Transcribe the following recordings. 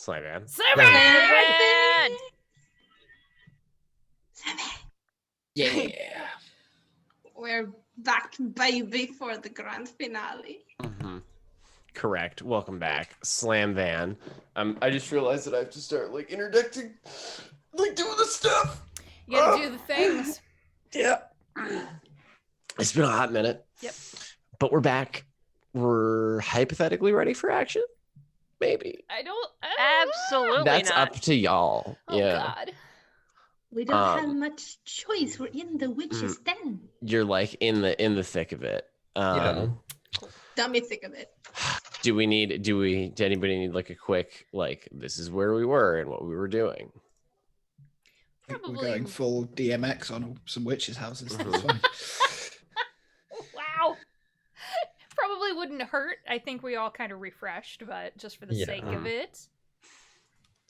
Slime man. Slam! Yeah. We're back, baby, for the grand finale. Mm-hmm. Correct. Welcome back, Slam Van. I just realized that I have to start like interjecting, like doing the stuff. You gotta do the things. Yeah. It's been a hot minute. Yep. But we're back. We're hypothetically ready for action. Maybe. I don't. Absolutely That's not. up to y'all. Oh Yeah. God. We don't have much choice. We're in the witch's den. You're like in the thick of it. Dummy thick of it. Do anybody need like a quick, like, this is where we were and what we were doing? I think we're Probably. going full DMX on some witches' houses. Mhm. That's fine. Wow. Probably wouldn't hurt. I think we all kind of refreshed, but just for the sake of it.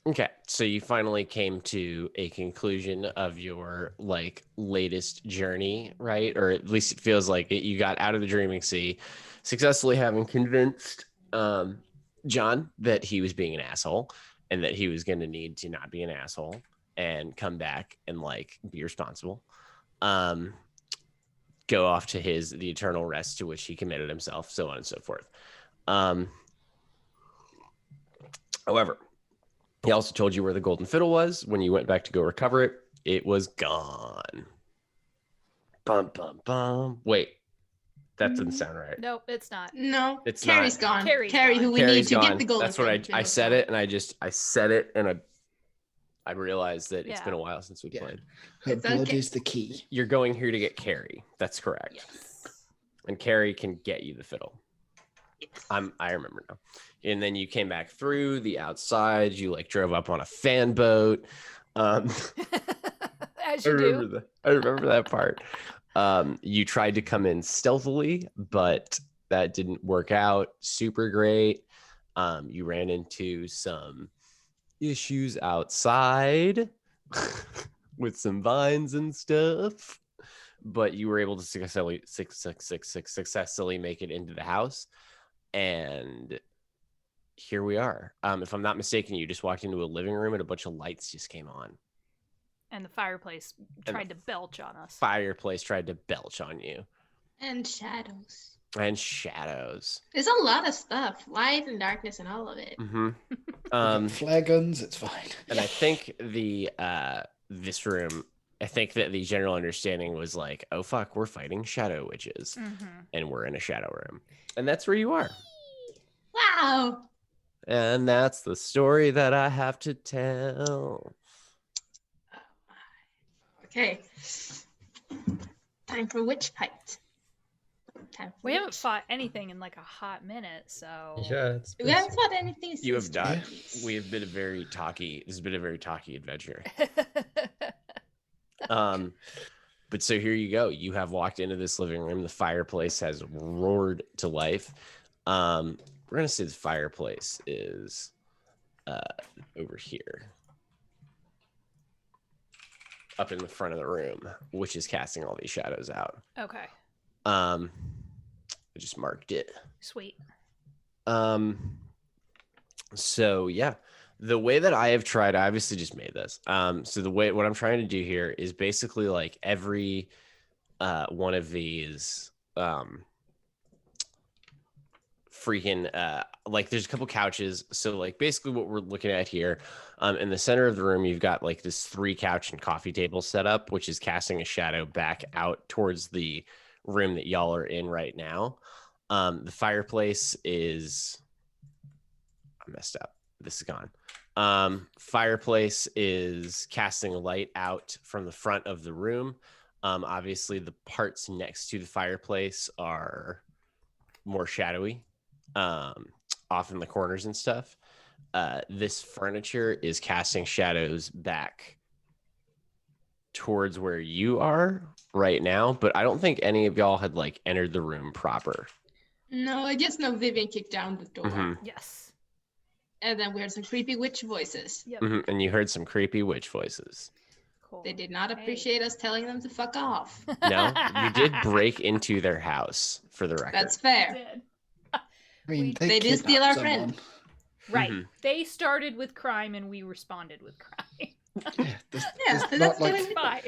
Okay, so you finally came to a conclusion of your like latest journey, right? Or at least it feels like it. You got out of the dreaming sea, successfully having convinced John that he was being an asshole and that he was going to need to not be an asshole and come back and like be responsible. Go off to the eternal rest to which he committed himself, so on and so forth. However, he also told you where the golden fiddle was. When you went back to go recover it, it was gone. Bum, bum, bum. Wait, that doesn't sound right. Nope, it's not. No, It's Carrie's not. gone. Carrie's Carrie, gone. who we Carrie's need to gone. get the golden That's what fiddle. I said it, and I said it, and I realized that it's Yeah. been a while since we played. Her It's blood okay. is the key. You're going here to get Carrie. That's correct. Yes. And Carrie can get you the fiddle. I remember now. And then you came back through the outside. You like drove up on a fan boat. As I you remember do. I remember that part. You tried to come in stealthily, but that didn't work out super great. You ran into some issues outside with some vines and stuff, but you were able to successfully make it into the house. And here we are. If I'm not mistaken, you just walked into a living room and a bunch of lights just came on. And the fireplace tried to belch on us. Fireplace tried to belch on you. And shadows. And shadows. There's a lot of stuff. Light and darkness and all of it. Mm-hmm. Flare guns, it's fine. And I think this room, I think that the general understanding was like, oh fuck, we're fighting shadow witches, and we're in a shadow room, and that's where you are. Wow. And that's the story that I have to tell. Okay. Time for witch fight. We haven't fought anything in like a hot minute, so Yeah, We haven't fought anything You have since not. Turkeys. We have been this has been a very talky adventure. But so here you go. You have walked into this living room. The fireplace has roared to life. We're gonna say the fireplace is over here, up in the front of the room, which is casting all these shadows out. okay, I just marked it. sweet. So yeah, the way that I have tried, I obviously just made this. So what I'm trying to do here is basically like every one of these like there's a couple couches. So like basically what we're looking at here, in the center of the room, you've got like this 3 couch and coffee table set up, which is casting a shadow back out towards the room that y'all are in right now. The fireplace is, I messed up. This is gone. Fireplace is casting light out from the front of the room. Obviously the parts next to the fireplace are more shadowy, off in the corners and stuff. This furniture is casting shadows back towards where you are right now, but I don't think any of y'all had like entered the room proper. No, I just know Vivian kicked down the door. Mm-hmm. Yes. And then we heard some creepy witch voices. Yep. Mm-hmm. And you heard some creepy witch voises. Cool. They did not Hey. appreciate us telling them to fuck off. No, you did break into their house, for the record. That's fair. Did. I mean, They did steal kidnapped our friend. Right. Mhm. They started with crime and we responded with crime. Yeah, there's Yeah, not that's like. good. Fine.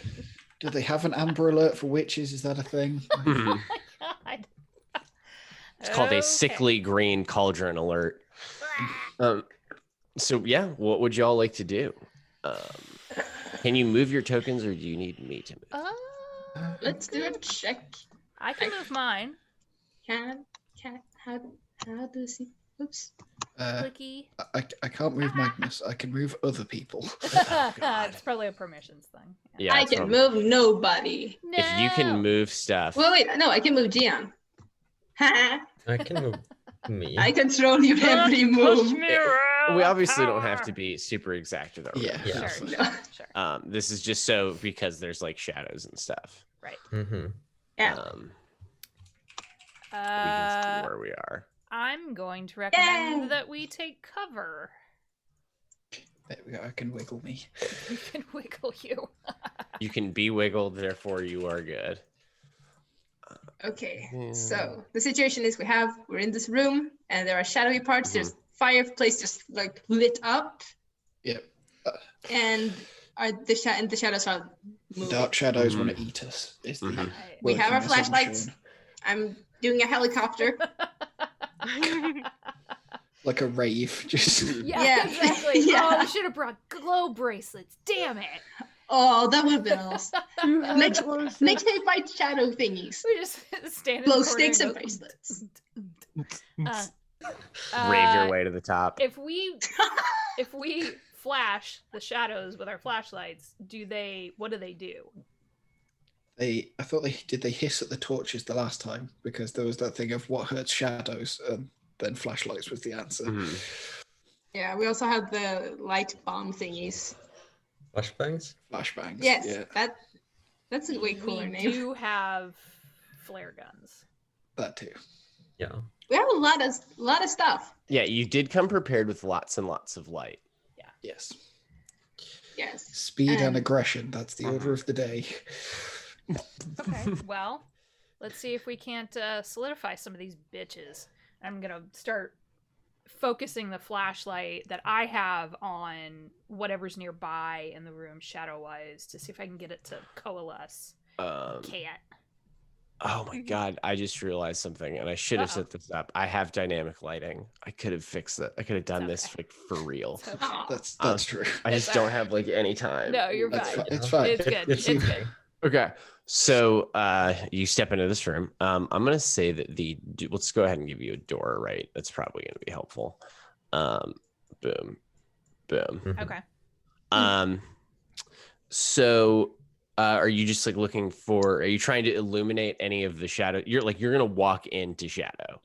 Do they have an Amber Alert for witches? Is that a thing? Mhm. Oh my god. It's called a Okay. sickly green cauldron alert. So yeah, what would y'all like to do? Can you move your tokens, or do you need me to move? Let's do a check. I can move mine. How do you see? Oops. Clicky. I can't move Magnus. I can move other people. It's probably a permissions thing. Yeah, I it's can probably- move nobody. No. If you can move stuff, Well, wait, no, I can move Gian. I can move me. I control your every move. we obviously don't have to be super exact with our Yeah. rules. Yeah. Sure, No. sure. This is just so because there's like shadows and stuff. Right. Mm-hmm. Yeah. We can see where we are. I'm going to recommend Yay! that we take cover. There we go. I can wiggle me. We can wiggle you. You can be wiggled, therefore you are good. Okay, Yeah. so the situation is we're in this room and there are shadowy parts. There's fireplace just like lit up, Yep. and the shadows are moving. Dark shadows want to eat us. Is the Mhm. We have our working flashlights. assumption. I'm doing a helicopter. Like a rave. Just Yeah, Yeah. exactly. Yeah. Oh, we should have brought glow bracelets. Damn it. Oh, that would have been awesome. Next they fight shadow thingies. We just stand in Glow the corner sticks and go, bracelets. Rave your way to the top. If we flash the shadows with our flashlights, what do they do? I thought they hiss at the torches the last time because there was that thing of what hurts shadows, and then flashlights was the answer. Mhm. Yeah, we also have the light bomb thingies. Flashbangs? Flashbangs. Yes, Yeah, that's a way cooler We name. do have flare guns. that too. Yeah. We have a lot of stuff. Yeah, you did come prepared with lots and lots of light. Yes. Yes. Speed and And- aggression. That's the order of the day. Okay, well, let's see if we can't solidify some of these bitches. I'm gonna start focusing the flashlight that I have on whatever's nearby in the room, shadow-wise, to see if I can get it to coalesce. Can't. Oh my god, I just realized something, and I should have set this up. I have dynamic lighting. I could have fixed it. I could have done this okay. like, for real. It's okay. Aw. That's true. I It's just don't alright. have like any time. No, you're That's fine. fine. It's fine. It's good. It's okay. good. Okay, so you step into this room. I'm gonna say that let's go ahead and give you a door. Right, that's probably gonna be helpful. Boom, boom. Mhm. Okay. So are you just like looking for? Are you trying to illuminate any of the shadow? You're gonna walk into shadow.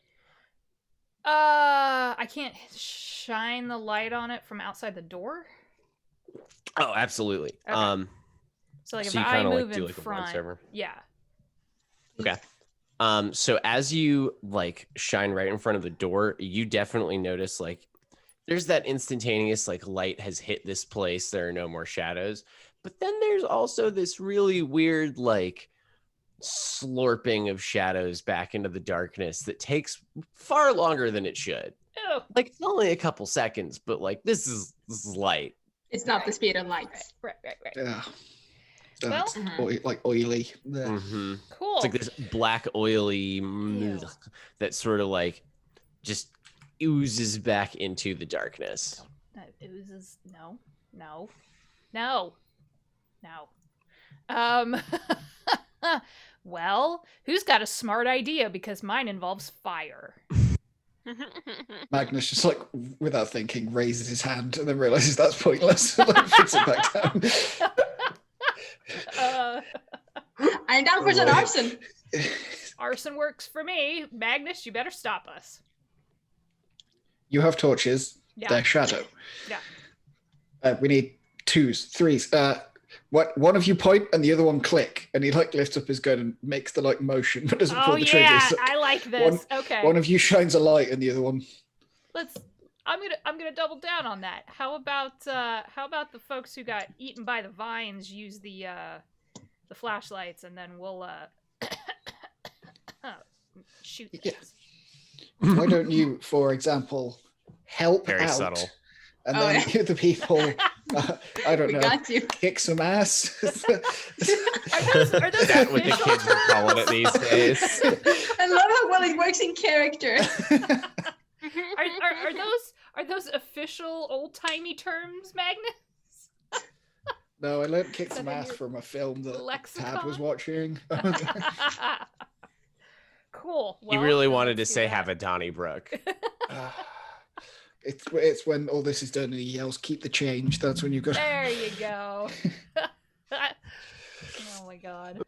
I can't shine the light on it from outside the door. Oh, absolutely. Okay. So like So if you I kinda, like, move do, in like, a front, voiceover? yeah. Okay. So as you like shine right in front of the door, you definitely notice like there's that instantaneous like light has hit this place. There are no more shadows. But then there's also this really weird like slurping of shadows back into the darkness that takes far longer than it should. Oh, Like it's only a couple seconds, but like this is light. It's not the speed of light. right. Yeah. Well- That's like oily. Yeah. Mm-hmm. Cool. It's like this black oily Ew. that sort of like just oozes back into the darkness. That oozes. No. Well, who's got a smart idea? Because mine involves fire. Magnus just like without thinking raises his hand and then realizes that's pointless. Like puts it back down. I'm down for some Right. arson. Arson works for me. Magnus, you better stop us. You have torches. Yeah. They're shadow. Yeah. We need twos, threes. One of you point and the other one click, and he like lifts up his gun and makes the like motion, but doesn't Oh pull the yeah, triggers. I like this. Okay. One of you shines a light, and the other one. I'm gonna double down on that. How about the folks who got eaten by the vines use the flashlights, and then we'll shoot Yeah. things. Why don't you, for example, help Very out, subtle. and then the other people, I don't We know, got you. kick some ass. Are those That's what the official kids are calling it these days. I love how well it works in character. Are those official old timey terms, Magnus? No, I learned kick Is some that in ass your from a film that Tad was lexicon? watching. Cool. He Well, really then wanted to let's do say that. have a Donnybrook. It's when all this is done and he yells, "Keep the change." That's when you got. There you go. Oh my god.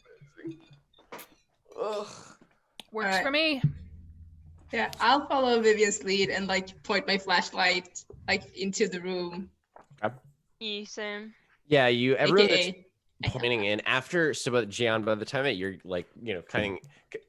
Ugh. Works Alright. for me. Yeah, I'll follow Vivian's lead and like point my flashlight like into the room. Yeah, same. Yeah, everyone that's AKA. pointing in after. So, but Gian, by the time that you're like,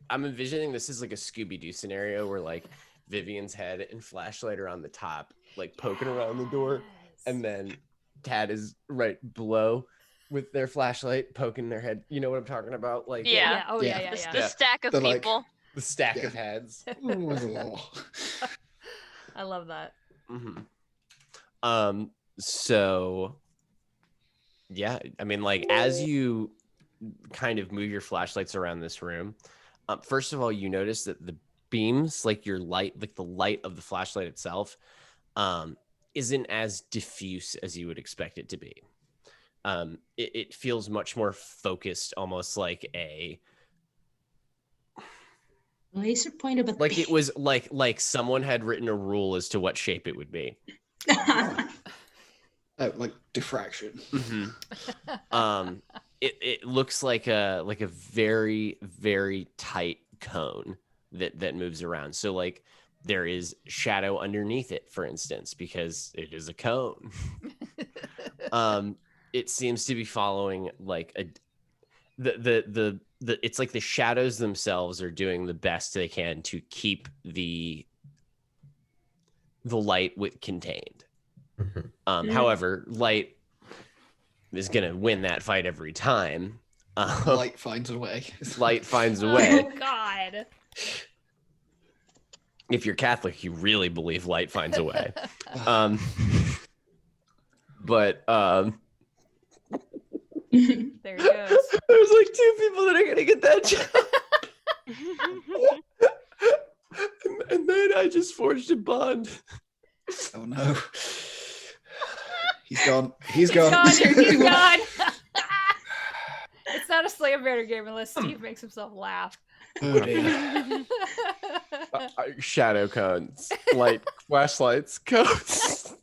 I'm envisioning this is like a Scooby-Doo scenario where like Vivian's head and flashlight are on the top, like poking around the door, and then Tad is right below with their flashlight poking their head. You know what I'm talking about? Like Yeah. Oh Yeah. yeah. The stack of The, like- people. the stack Yeah. of heads. I love that. Mm-hmm. So yeah, I mean, like as you kind of move your flashlights around this room, first of all, you notice that the beams, like your light, like the light of the flashlight itself, isn't as diffuse as you would expect it to be. It feels much more focused, almost like a Laser pointer, but like it was like someone had written a rule as to what shape it would be. Like diffraction. It looks like a very, very tight cone that moves around. So like there is shadow underneath it, for instance, because it is a cone. It seems to be following like the it's like the shadows themselves are doing the best they can to keep the light contained. However, light is gonna win that fight every time. Light finds a way. Light finds a way. Oh god. If you're Catholic, you really believe light finds a way. But There he goes. there's like two people that are gonna get that job. and then I just forged a bond. Oh no. He's gone. He's He's gone. gone. He's gone. It's not a Slam Banner game unless Steve makes himself laugh. Oh dear. Shadow cones, light flashlights, cones.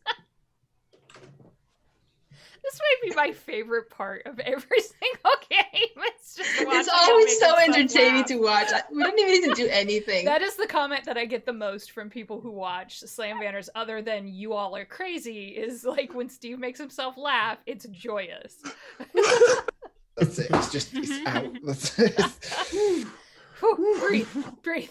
This might be my favorite part of every single game. It's just watching It's him always make so himself entertaining laugh. to watch. We don't even need to do anything. That is the comment that I get the most from people who watch Slam Banners, other than "you all are crazy," is like when Steve makes himself laugh, it's joyous. That's it. It's out. That's it. Whew, breathe.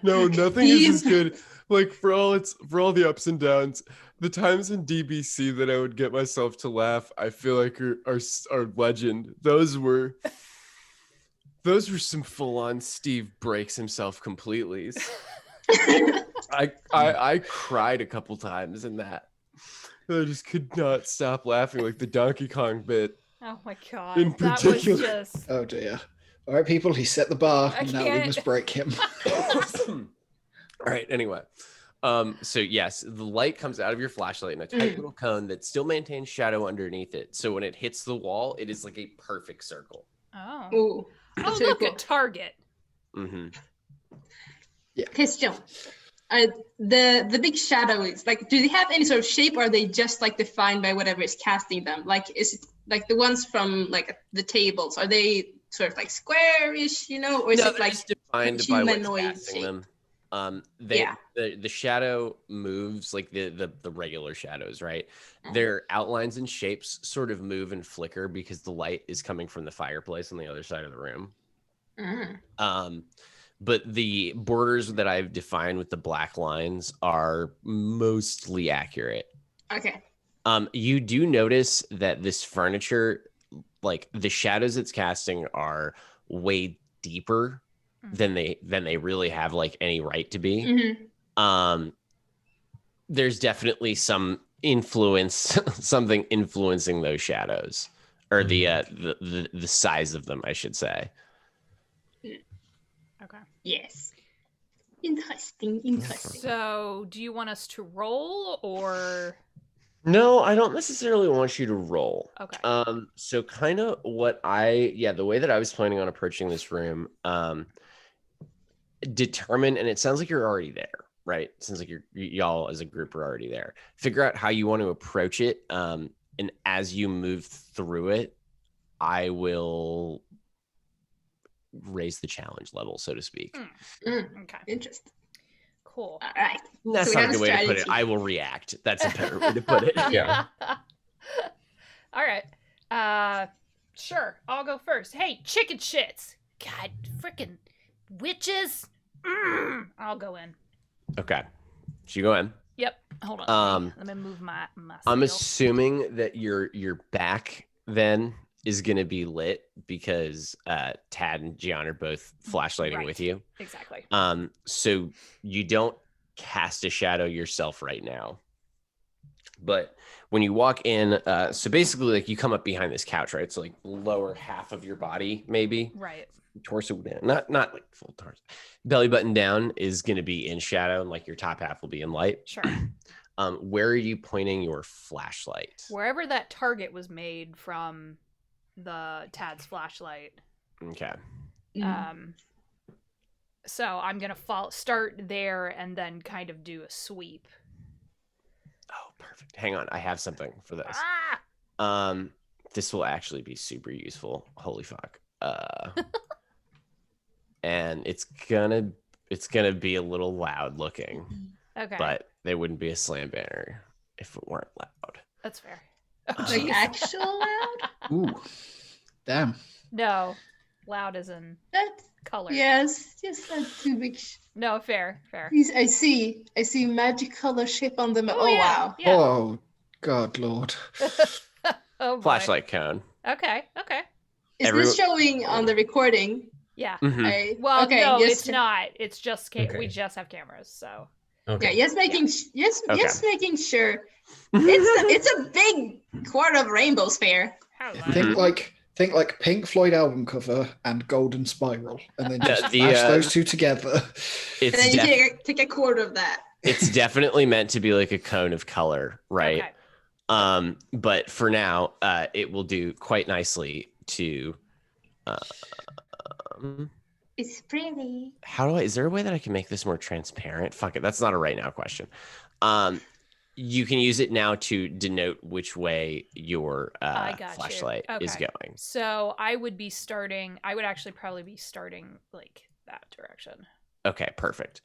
No, nothing is as good. Like for all the ups and downs, the times in DBC that I would get myself to laugh, I feel like are legend. Those were some full on Steve breaks himself completely. I cried a couple times in that. I just could not stop laughing, like the Donkey Kong bit. Oh my god, In that was particular. just. Oh dear. All right, people. He set the bar, I and now we can't. must break him. All right, anyway. So yes, the light comes out of your flashlight in a tight little cone that still maintains shadow underneath it. So when it hits the wall, it is like a perfect circle. Oh, Ooh. oh very look, cool. a target. Mm-hmm. Question. The big shadows, like, do they have any sort of shape, or are they just like defined by whatever is casting them? Like, is it like the ones from like the tables? Are they sort of like squarish, or is it like just defined by what's humanoid casting shape? them. Yeah. The shadow moves like the regular shadows, right? Their outlines and shapes sort of move and flicker because the light is coming from the fireplace on the other side of the room. But the borders that I've defined with the black lines are mostly accurate. Okay. You do notice that this furniture, like the shadows it's casting, are way deeper than they really have like any right to be. Mhm. there's definitely some influence, something influencing those shadows, or the size of them, I should say. Okay. Yes. Interesting. So, do you want us to roll or? No, I don't necessarily want you to roll. Okay. So kind of the way that I was planning on approaching this room, determine, and it sounds like you're already there, right? It sounds like y'all as a group are already there. Figure out how you want to approach it. And as you move through it, I will raise the challenge level, so to speak. Okay. Interesting. Cool. All right. That's So not a good way to put it. I will react. That's a better way to put it. Yeah. All right. Sure. I'll go first. Hey, chicken shits. God, freaking witches. I'll go in. Okay. So you go in. Yep. Hold on. Let me move my I'm sail. assuming that your back then is going to be lit because Tad and Gian are both flashlighting with you. Exactly. So you don't cast a shadow yourself right now. But when you walk in, so basically like you come up behind this couch, right? So like lower half of your body, maybe. Right. Torso down, not like full torso. Belly button down is going to be in shadow, and like your top half will be in light. Sure. Where are you pointing your flashlight? Wherever that target was made from the Tad's flashlight. Okay. So I'm gonna start there and then kind of do a sweep. Oh, perfect. Hang on, I have something for this. Ah! This will actually be super useful. Holy fuck. And it's gonna be a little loud looking. Okay. But they wouldn't be a slam banner if it weren't loud. That's fair. Oh, Like jeez. actual loud? Ooh, damn. No, loud is in That's color. yes, that's too big. No, fair. I see magic color shape on them. Oh, yeah, wow. Yeah. Oh, God, Lord. Oh boy. Flashlight cone. Okay. Is this showing on the recording? Yeah. Mhm. Well, okay, no, yes. it's not. It's just Okay. we just have cameras, so. Okay. Yeah, making sure. Mm-hmm. It's a big quart of rainbows fair. Hello. Think like Pink Floyd album cover and Golden Spiral, and then just The, mash those two together. And then you take a quarter of that. It's definitely meant to be like a cone of color, right? Okay. But for now, it will do quite nicely to. It's pretty. Is there a way that I can make this more transparent? Fuck it, that's not a right now question. You can use it now to denote which way your flashlight is going. So I would actually probably be starting like that direction. Okay, perfect.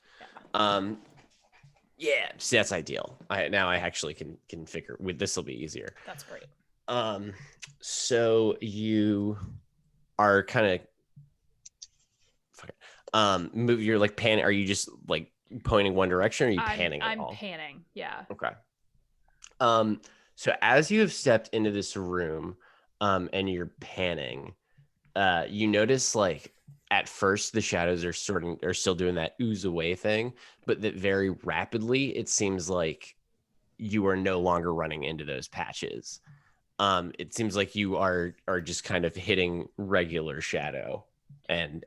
Yeah, see, that's ideal. I actually can figure with this will be easier. That's great. So you are kind of move. You're like panning. Are you just like pointing one direction? Or are you panning at all? I'm panning. Yeah. Okay. So as you have stepped into this room, and you're panning, you notice like at first the shadows are still doing that ooze away thing, but that very rapidly it seems like you are no longer running into those patches. It seems like you are just kind of hitting regular shadow and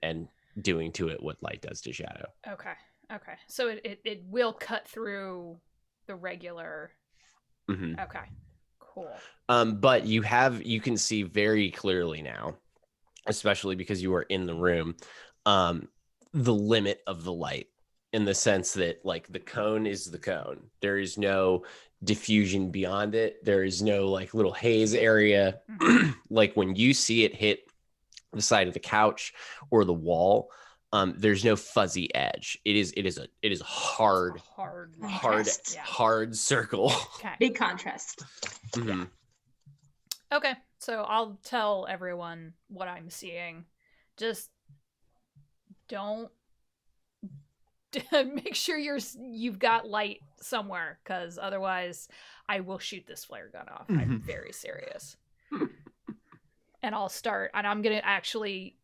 doing to it what light does to shadow. Okay. So it will cut through the regular. Mm-hmm. Okay. Cool. But you can see very clearly now, especially because you are in the room, the limit of the light, in the sense that like the cone is the cone. There is no diffusion beyond it. There is no like little haze area. Mm-hmm. Like when you see it hit the side of the couch or the wall, there's no fuzzy edge. It is a hard circle. Okay. Big contrast. Mm-hmm. Okay, so I'll tell everyone what I'm seeing. Just don't make sure you've got light somewhere, because otherwise I will shoot this flare gun off. I'm very serious. And I'm gonna actually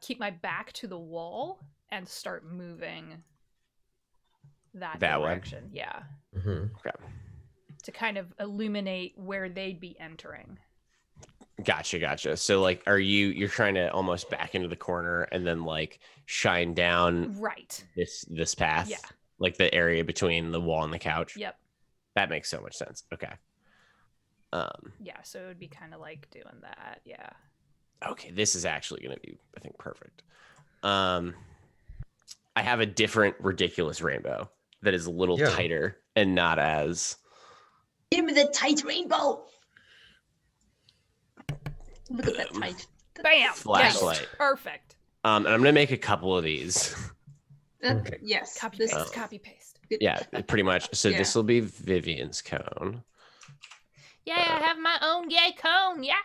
keep my back to the wall and start moving that That way. direction. Yeah. Mm-hmm. Okay. To kind of illuminate where they'd be entering. Gotcha. So like, you're trying to almost back into the corner and then like shine down Right. this path? Yeah. Like the area between the wall and the couch? Yep. That makes so much sense. Okay. Yeah, so it would be kind of like doing that. Yeah. Okay, this is actually going to be, I think, perfect. I have a different ridiculous rainbow that is a little tighter and not as... Give me the tight rainbow. Look at that tight. Bam! Flashlight. Yes, perfect. And I'm going to make a couple of these. Okay. Yes. Copy this paste, is copy paste. good. Yeah, pretty much. So Yeah. this will be Vivian's cone. Yeah, I have my own yay cone. Yeah.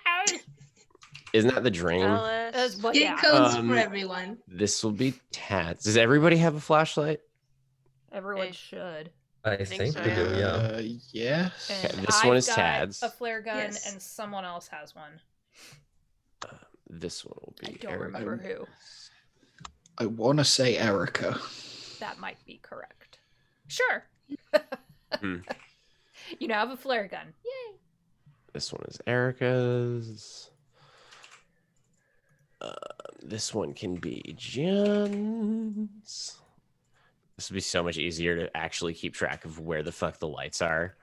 Isn't that the dream? Alice. Well, Get yeah. cones Um, for everyone. This will be Tad's. Does everybody have a flashlight? Everyone I- should. I think think so, we do, yeah. Yes. And Okay, this one is I've got Tad's. a flare gun, Yes. and someone else has one. This one will I be don't Eric. remember who. I want to say Erica. That might be correct. Sure. Hmm. You now have a flare gun. Yay. This one is Erica's. This one can be Jen's. This would be so much easier to actually keep track of where the fuck the lights are.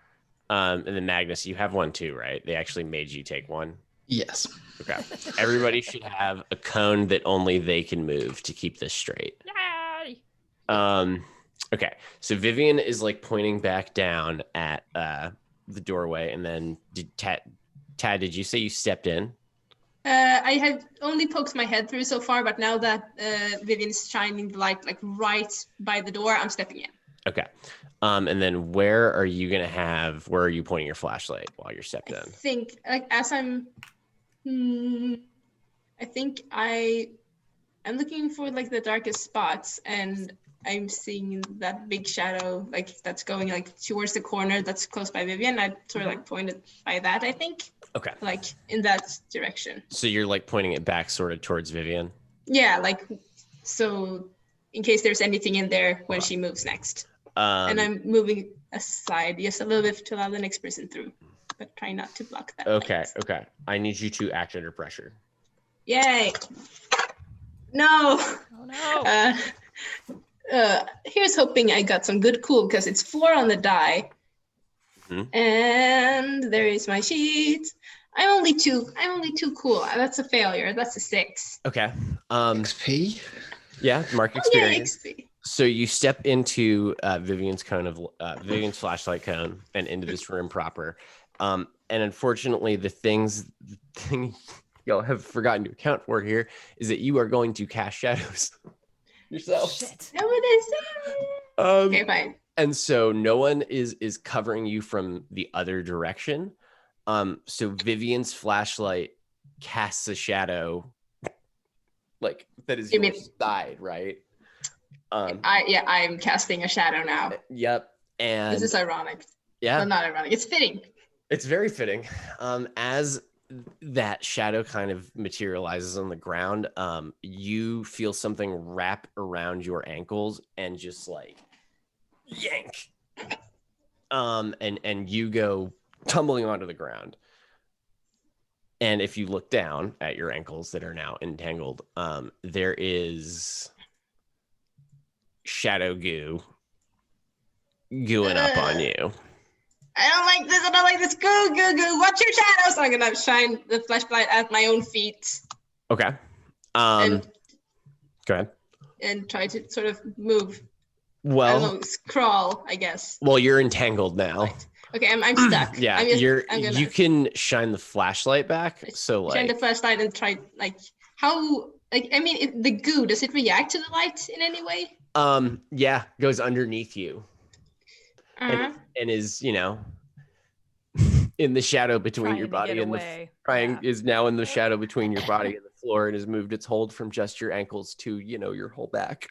And then Magnus, you have one too, right? They actually made you take one. Yes. Okay. Everybody should have a cone that only they can move to keep this straight. Yay. Okay. So Vivian is like pointing back down at the doorway, and then Tad, did you say you stepped in? I have only poked my head through so far, but now that Vivian's shining the light like right by the door, I'm stepping in. Okay. And then where are you pointing your flashlight while you're stepped I in? think like as I'm, I think I'm looking for like the darkest spots, and I'm seeing that big shadow like that's going like towards the corner that's close by Vivian. I sort of like pointed by that, I think. Okay. Like in that direction. So you're like pointing it back sort of towards Vivian? Yeah, like so in case there's anything in there when she moves next. And I'm moving aside just a little bit to allow the next person through, but try not to block that. Okay. light. Okay. I need you to act under pressure. Yay. No. Oh no. Here's hoping I got some good cool because it's 4 on the die. Mhm. And there is my sheet. I'm only two cool. That's a failure. That's a 6. Okay. XP. Yeah, mark Oh, yeah, experience. XP. So you step into Vivian's Vivian's flashlight cone and into this room proper. And unfortunately, the thing y'all have forgotten to account for here is that you are going to cast shadows yourself. Shit. No, it is. Okay, fine. And so no one is covering you from the other direction. So Vivian's flashlight casts a shadow like that is You your mean- side, right? I'm casting a shadow now. Yep. And This is ironic. yeah, Well, not ironic. It's fitting. it's very fitting. As that shadow kind of materializes on the ground, you feel something wrap around your ankles and just like yank. And you go tumbling onto the ground. And if you look down at your ankles that are now entangled, there is shadow gooing up on you. I don't like this. I don't like this. Goo, goo, goo. Watch your shadows. I'm gonna shine the flashlight at my own feet Okay. and Go ahead. and try to sort of move. I Well, don't know, crawl, I guess. you're entangled now. Right. Okay, I'm stuck. Yeah, I'm gonna you can shine the flashlight back. So shine the like, flashlight and try like how like I mean the goo, does it react to the light in any way? yeah, goes underneath you Uh-huh. and is in the shadow between Trying your to body get and away. the is now in the shadow between your body and the floor and has moved its hold from just your ankles to your whole back.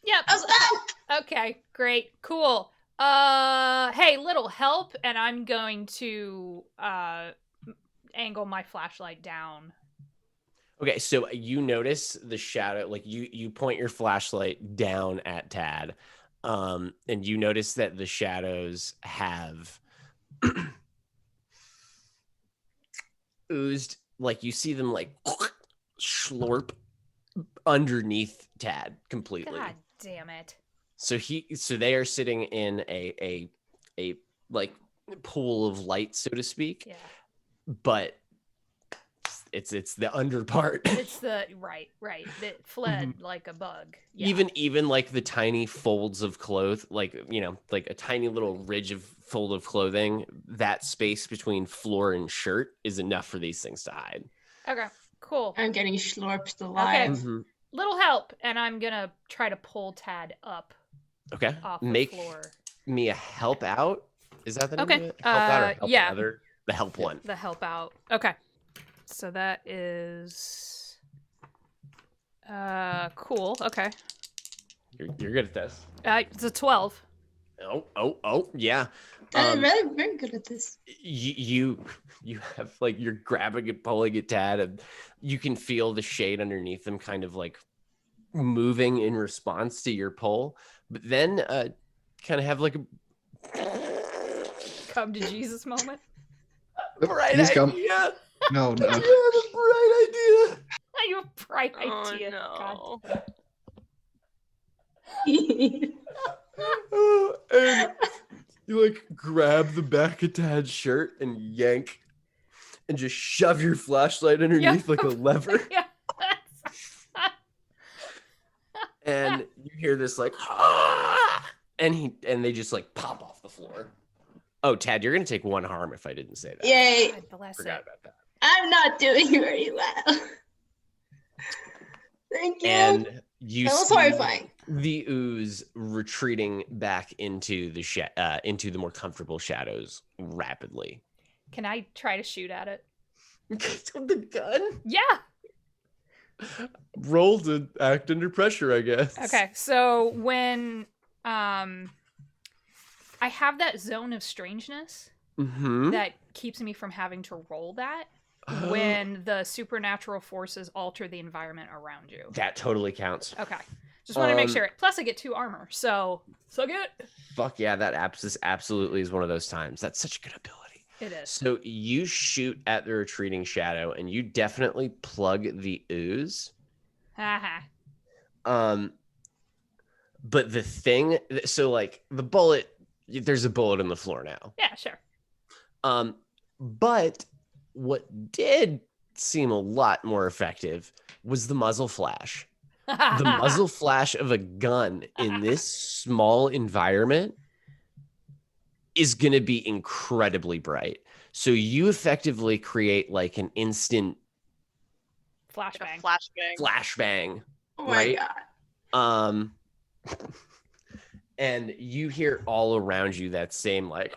Yep. Oh, Okay, great, cool. Hey, little help, and I'm going to angle my flashlight down. Okay, so you notice the shadow, like you point your flashlight down at Tad, And you notice that the shadows have oozed, like you see them like slurp underneath Tad completely. God damn it. So they are sitting in a like pool of light, so to speak. Yeah. But it's the under part. It's the right. That fled like a bug. Yeah. Even like the tiny folds of clothes, like like a tiny little ridge of fold of clothing, that space between floor and shirt is enough for these things to hide. Okay, cool. I'm getting slurped alive. Okay. Little help, and I'm gonna try to pull Tad up. Okay. Off Make the floor. me a help out. Is that the name Okay. of it? Help out or help yeah. other? The help one. The help out. Okay. So that is cool. Okay. You're good at this. It's a 12. Oh, yeah. I'm very, very good at this. You have like you're grabbing and pulling at Tad, and you can feel the shade underneath them kind of like moving in response to your pull, but then kind of have like a come to Jesus moment. Bright He's come. idea. No. You have a bright idea. You have a bright idea. No. God. And you like grab the back of Tad's shirt and yank and just shove your flashlight underneath like a lever. Yeah. And you hear this like and they just like pop off the floor. Oh, Tad, you're gonna take 1 harm if I didn't say that. Yay! God bless Forgot it. about that. I'm not doing very well. Thank you. And you that was see horrifying. the ooze retreating back into the more comfortable shadows rapidly. Can I try to shoot at it? With the gun? Yeah. Roll to act under pressure, I guess. Okay. So when I have that zone of strangeness that keeps me from having to roll that when the supernatural forces alter the environment around you. That totally counts. Okay. Just want to make sure. Plus, I get 2 armor, so good. Fuck yeah, that absolutely is one of those times. That's such a good ability. It is. So you shoot at the retreating shadow, and you definitely plug the ooze. Haha. But the thing, so like the bullet, there's a bullet on the floor now. Yeah, sure. But what did seem a lot more effective was the muzzle flash. The muzzle flash of a gun in this small environment is going to be incredibly bright. So you effectively create like an instant Flashbang. flashbang, Oh right? my god. And you hear all around you that same like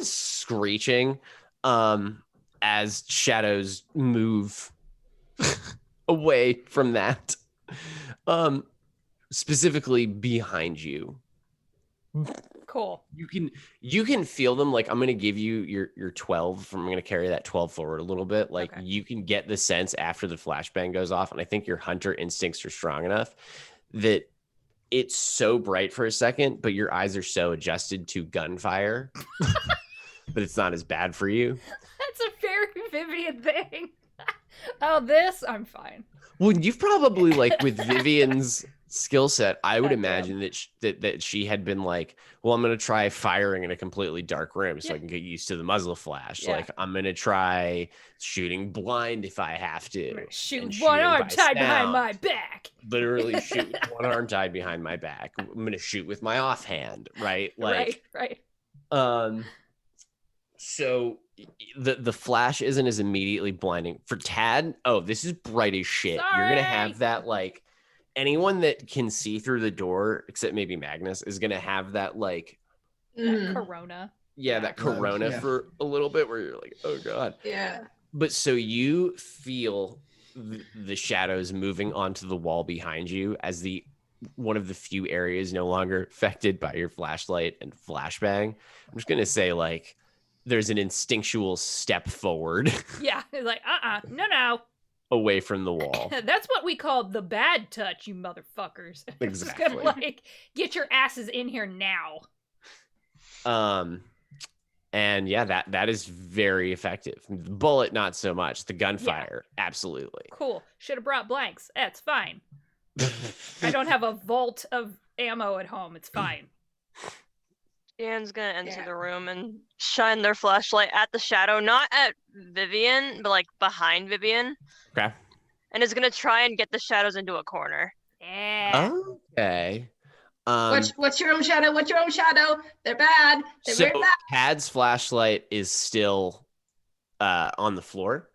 screeching as shadows move away from that. Specifically behind you. Cool. You can feel them. Like, I'm gonna give you your 12. I'm gonna carry that 12 forward a little bit. Like, Okay. you can get the sense after the flashbang goes off, and I think your hunter instincts are strong enough that it's so bright for a second, but your eyes are so adjusted to gunfire that it's not as bad for you. That's a very Vivian thing. Oh, this? I'm fine. Well, you've probably, like, with Vivian's skill set, I would God imagine that she had been like, well, I'm going to try firing in a completely dark room so Yeah. I can get used to the muzzle flash. Yeah. Like, I'm going to try shooting blind if I have to. and Shoot one shooting arm by tied behind sound. my back. Literally shoot with one arm tied behind my back. I'm going to shoot with my offhand, right? Like, Right. So the flash isn't as immediately blinding for Tad. Oh, this is bright as shit. You're gonna Sorry. have that, like, anyone that can see through the door, except maybe Magnus, is gonna have that, like, That Mhm. corona. that corona Yeah. for a little bit where you're like, oh god. Yeah. But so you feel the shadows moving onto the wall behind you as one of the few areas no longer affected by your flashlight and flashbang. I'm just gonna say, like, there's an instinctual step forward. Yeah. It's like, no. away from the wall. That's what we call the bad touch, you motherfuckers. It's just gonna, Exactly. get your asses in here now. And yeah, that is very effective. The bullet, not so much. The gunfire, absolutely. Cool. Should have brought blanks. That's fine. I don't have a vault of ammo at home. It's fine. Dan's gonna enter the room and shine their flashlight at the shadow, not at Vivian, but like behind Vivian. Okay. And is gonna try and get the shadows into a corner. Yeah. Okay. What's your own shadow? What's your own shadow? They're bad. They're So very bad. Tad's flashlight is still on the floor.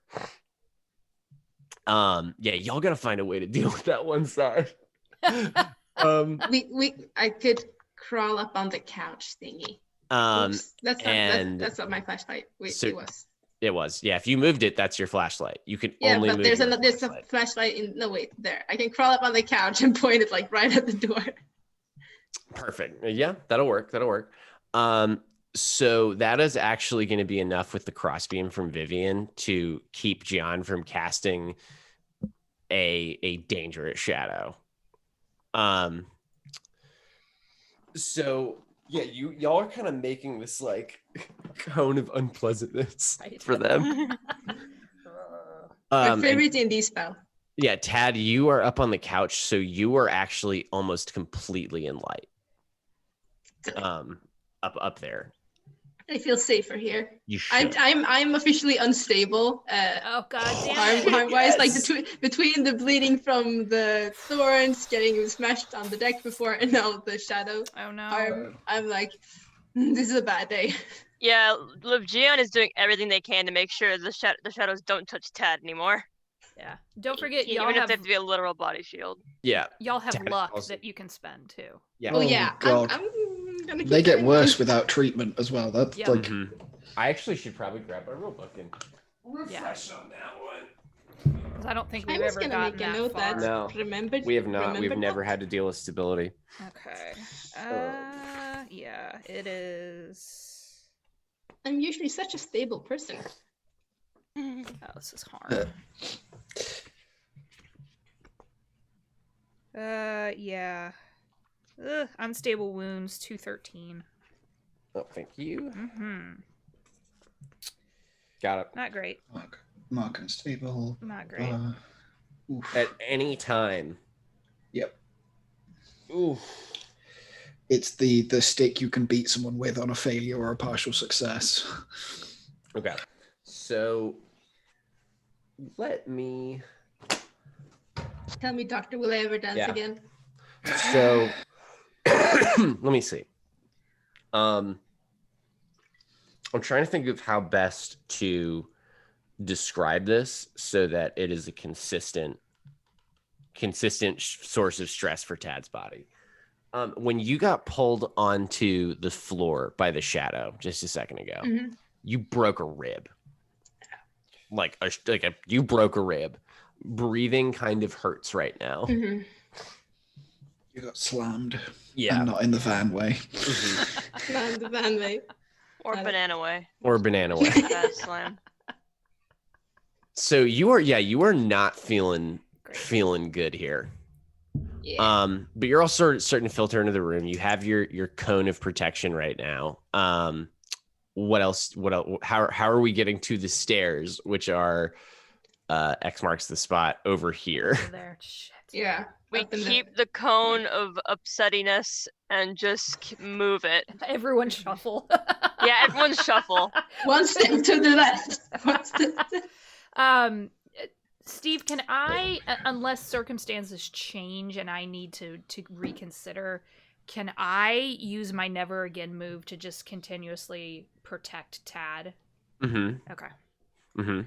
Yeah, y'all gotta find a way to deal with that one side. I could crawl up on the couch thingy. Oops. That's not my flashlight. Wait, so- it was. It was. Yeah, if you moved it, that's your flashlight. You can Yeah, only but move there's your a flashlight. flashlight in. No, wait, there. I can crawl up on the couch and point it like right at the door. Perfect. Yeah, that'll work. So that is actually going to be enough with the crossbeam from Vivian to keep Gian from casting a dangerous shadow. So yeah, y'all are kind of making this like cone of unpleasantness Right. for them. My And- favorite D&D spell. yeah, Tad, you are up on the couch, so you are actually almost completely in light. Up there. I feel safer here. You should. I'm officially unstable. Oh god damn it. Harm-wise, like Yes. between the bleeding from the thorns, getting smashed on the deck before, and now the shadow Oh no. harm, I'm like, this is a bad day. Yeah, Gian is doing everything they can to make sure the shadows don't touch Tad anymore. Yeah. Don't forget y'all Even if have they have to be a literal body shield. Yeah. luck also- that you can spend too. Yeah. Oh yeah, God. I'm gonna keep They that get in worse mind. without treatment as well. That's Yep. like Mhm. I actually should probably grab my rule book and refresh on that one. 'Cause I don't think I'm we've just ever gonna gotten make a that note far. that No. remembered. We have not. We've remembered never that? had to deal with stability. Okay. Yeah, it is. I'm usually such a stable person. Oh, this is hard. Yeah. Unstable wounds, 213. Oh, thank you. Mm-hmm. Got it. Not great. Mark unstable. Not great. Oof. At any time. Yep. Ooh. It's the stick you can beat someone with on a failure or a partial success. Okay. So let me. Tell me, Doctor, will I ever dance Yeah. again? So let me see. I'm trying to think of how best to describe this so that it is a consistent source of stress for Tad's body. When you got pulled onto the floor by the shadow just a second ago, Mhm. you broke a rib. You broke a rib. Breathing kind of hurts right now. Mhm. You got slammed. Yeah. And not in the van way. Mhm. Not the van way. Or banana way. Or banana way. Bad slam. So you are not feeling good here. Yeah. But you're also starting to filter into the room. You have your cone of protection right now. What else? How are we getting to the stairs, which are X marks the spot over here? Over there. Shit. Yeah. We up in the- keep the cone of upsettiness and just move it. Everyone shuffle. Yeah, everyone shuffle. one step to the left. One step to- Steve, can I, unless circumstances change and I need to reconsider, can I use my never again move to just continuously protect Tad? Mm-hmm. Okay. Mm-hmm.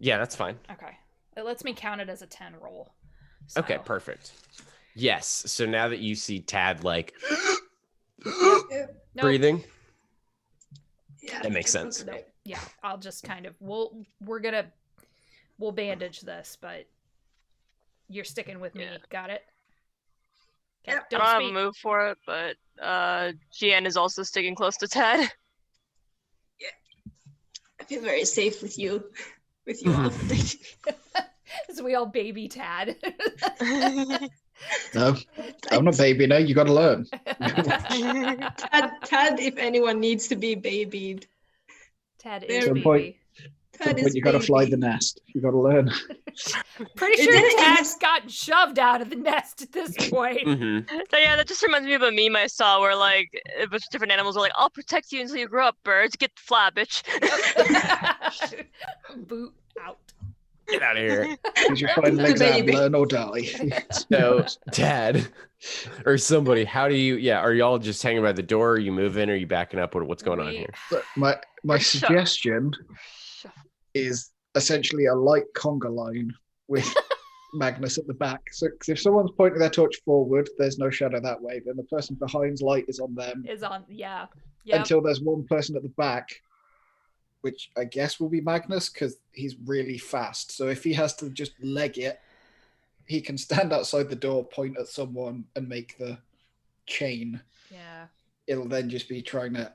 Yeah, that's fine. Okay. It lets me count it as a 10 roll. So- Okay, perfect. Yes. So now that you see Tad like Nope. breathing, Yeah. that makes sense. Nope. Yeah, I'll just kind of we'll bandage this, but you're sticking with me. Yeah. Got it? Yep. I Don't don't have a speak. move for it, but Gian is also sticking close to Ted. I feel very safe with you. With you all. As we all baby Tad. No, I'm not baby. No, you got to learn. Tad, if anyone needs to be babied. Tad There is we baby. go. Tad is You got to fly the baby. nest. You got to learn. Pretty It sure didn't- Tad's gotten shoved out of the nest at this point. Mm-hmm. So yeah, that just reminds me of a meme I saw where like a bunch of different animals were like, "I'll protect you until you grow up, birds. Get the fly, bitch." Boot out. Get out of here. Use your flying legs out and baby. learn or die. So, Dad, or somebody, how do you? Yeah, are y'all just hanging by the door? Are you moving? Are you backing up? What's going on here? But my Shut- suggestion is essentially a light conga line with Magnus at the back. So 'cause if someone's pointing their torch forward, there's no shadow that way. Then the person behind's light is on them Is on, yeah. Yep. until there's one person at the back, which I guess will be Magnus because he's really fast. So if he has to just leg it, he can stand outside the door, point at someone, and make the chain. Yeah. It'll then just be trying to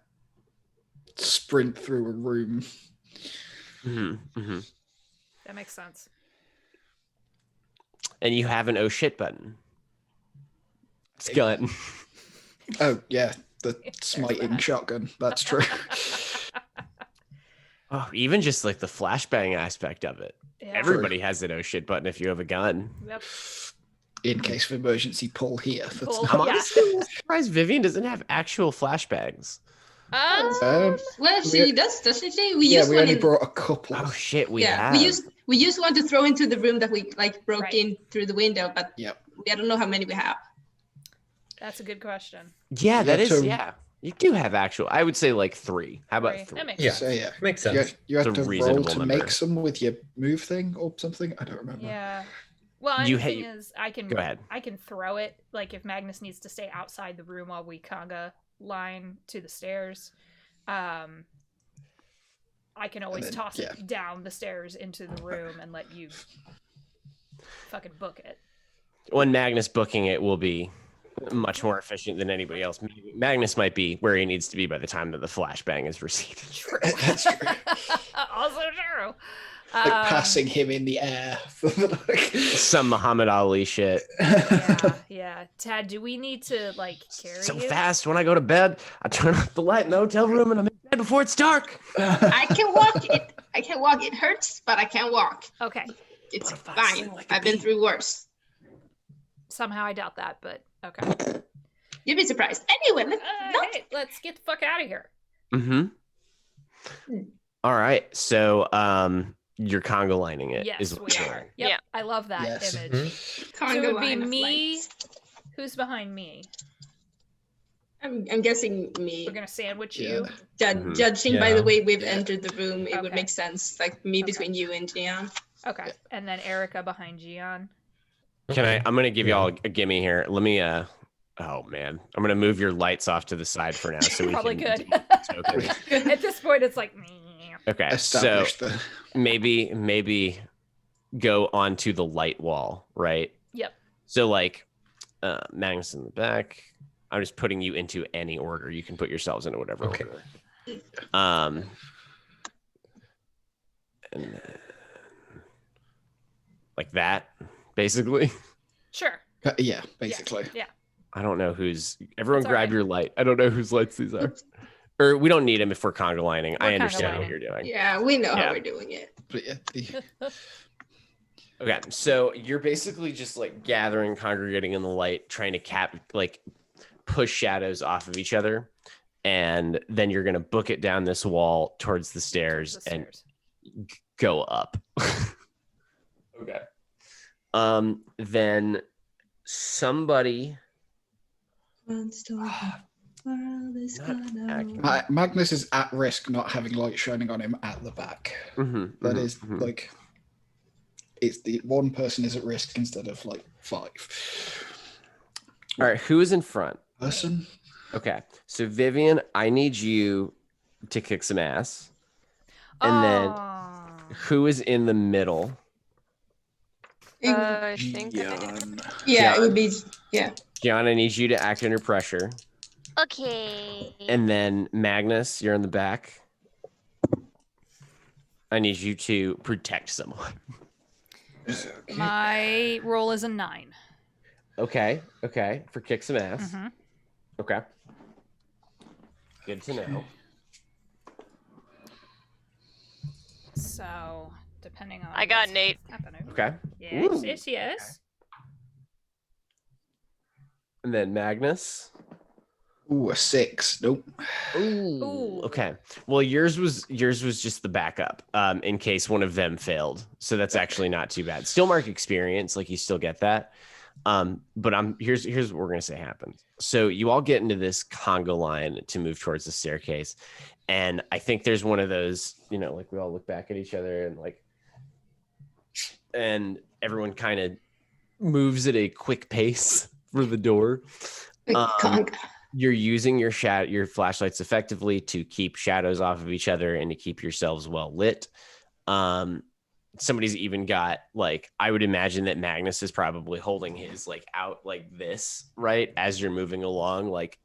sprint through a room. Mm-hmm. Mm-hmm. That makes sense. And you have an oh shit button. It's gun. Oh yeah, the smiting shotgun. That's true. Oh, even just like the flashbang aspect of it. Yeah. Everybody has an oh shit button if you have a gun. Yep. In case of emergency, pull here. That's Pull. not- I'm Yeah. honestly surprised Vivian doesn't have actual flashbangs. Um, Well, she does, doesn't she? We yeah, used we one only in, brought a couple. Oh shit, we yeah, have. we used one to throw into the room that we like broke Right. in through the window, but Yep. I don't know how many we have. That's a good question. Yeah, that Yeah, is. to- Yeah, you do have actual. I would say like 3. How about Right. 3? That makes Yeah. sense. So yeah, Makes you, sense. you have It's a to roll reasonable to number. make some with your move thing or something. I don't remember. Yeah. Well, and You the thing hate- is, I can Go ahead. I can throw it. Like if Magnus needs to stay outside the room while we conga line to the stairs, I can always then- toss yeah. it down the stairs into the room and let you fucking book it. When Magnus booking it will be much more efficient than anybody else. Magnus might be where he needs to be by the time that the flashbang is received. True. That's true. Also true. Like passing him in the air. Like- Some Muhammad Ali shit. Yeah. Tad, do we need to like carry So you? fast when I go to bed, I turn off the light in the hotel room and I'm in bed before it's dark. I can walk it. I can walk. It hurts, but I can walk. Okay. It's What if I fine. sing like a I've been bee? through worse. Somehow I doubt that, but okay. You'd be surprised. Anyway, Hey, let's get the fuck out of here. Mm-hmm. Hmm. All right. So you're conga lining it. Yes, is what we you're are. doing. Yep, Yeah. I love that Yes. image. Mhm. So it would be me. Who's behind me? I'm guessing me. We're gonna sandwich Yeah. you. Mhm. Judging by the Yeah. way we've Yeah. entered the room, it would Okay. make sense. Like me Okay. between you and Gian. Okay, and then Erica behind Gian. Can I? I'm gonna give Yeah. y'all a gimme here. Let me. Oh man, I'm gonna move your lights off to the side for now, so we Probably can. good. Okay. At this point, it's like. meh. Okay. So Establish the. maybe go onto the light wall, right? Yep. So like, Magnus in the back. I'm just putting you into any order. You can put yourselves into whatever Okay. order. And then, like that, basically. Sure. Yeah, basically. Yeah. I don't know who's. Everyone, It's all grab right. your light. I don't know whose lights these are. Or we don't need them if we're conga lining. I We're conga understand what lining. you're doing. Yeah, we know Yeah. how we're doing it. But yeah, Okay, so you're basically just like gathering, congregating in the light, trying to push shadows off of each other, and then you're gonna book it down this wall towards the stairs The and stairs. go up. Okay. Then somebody. Magnus is at risk not having light shining on him at the back. Mhm, That mhm, is mhm. like, it's the one person is at risk instead of like 5. All right. Who is in front? Person. Okay, so Vivian, I need you to kick some ass. And then Aw. who is in the middle? I think. Gian. Yeah, it would be. Yeah. John, I need you to act under pressure. Okay. And then Magnus, you're in the back. I need you to protect someone. Okay. My roll is a 9. Okay. For kick some ass. Mhm. Okay. Good to know. So, depending on I got what's an 8. happening. Okay. Yes, Ooh. yes. And then Magnus. Ooh, a 6. Nope. Ooh. Okay. Well, yours was just the backup, in case one of them failed. So that's actually not too bad. Still mark experience, like you still get that. But here's what we're gonna say happens. So you all get into this conga line to move towards the staircase, and I think there's one of those, like we all look back at each other and everyone kind of moves at a quick pace for the door. Conga. You're using your flashlights effectively to keep shadows off of each other and to keep yourselves well lit. Somebody's even got, like, I would imagine that Magnus is probably holding his out like this, right, as you're moving along, like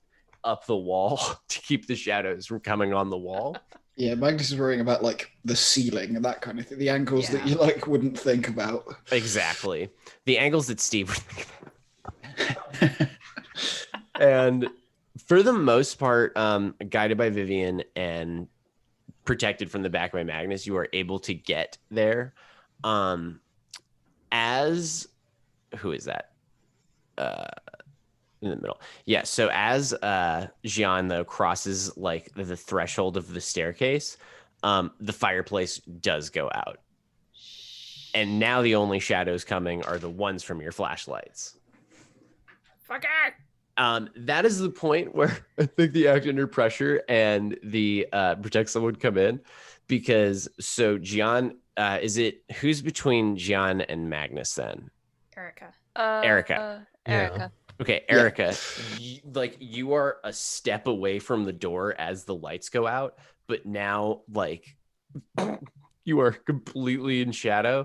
up the wall to keep the shadows from coming on the wall. Yeah, Magnus is worrying about the ceiling and that kind of thing, the angles that Yeah. you wouldn't think about. Exactly, the angles that Steve would think about. And for the most part, guided by Vivian and protected from the back by Magnus, you are able to get there. As who is that? In the middle. Yeah. So as Gian though crosses the threshold of the staircase, the fireplace does go out, and now the only shadows coming are the ones from your flashlights. Fuck it! That is the point where I think the act under pressure and the protect someone come in, because Gian, who's between Gian and Magnus then? Erica. Erica. Erica. Okay, Erica, you are a step away from the door as the lights go out, but now you are completely in shadow.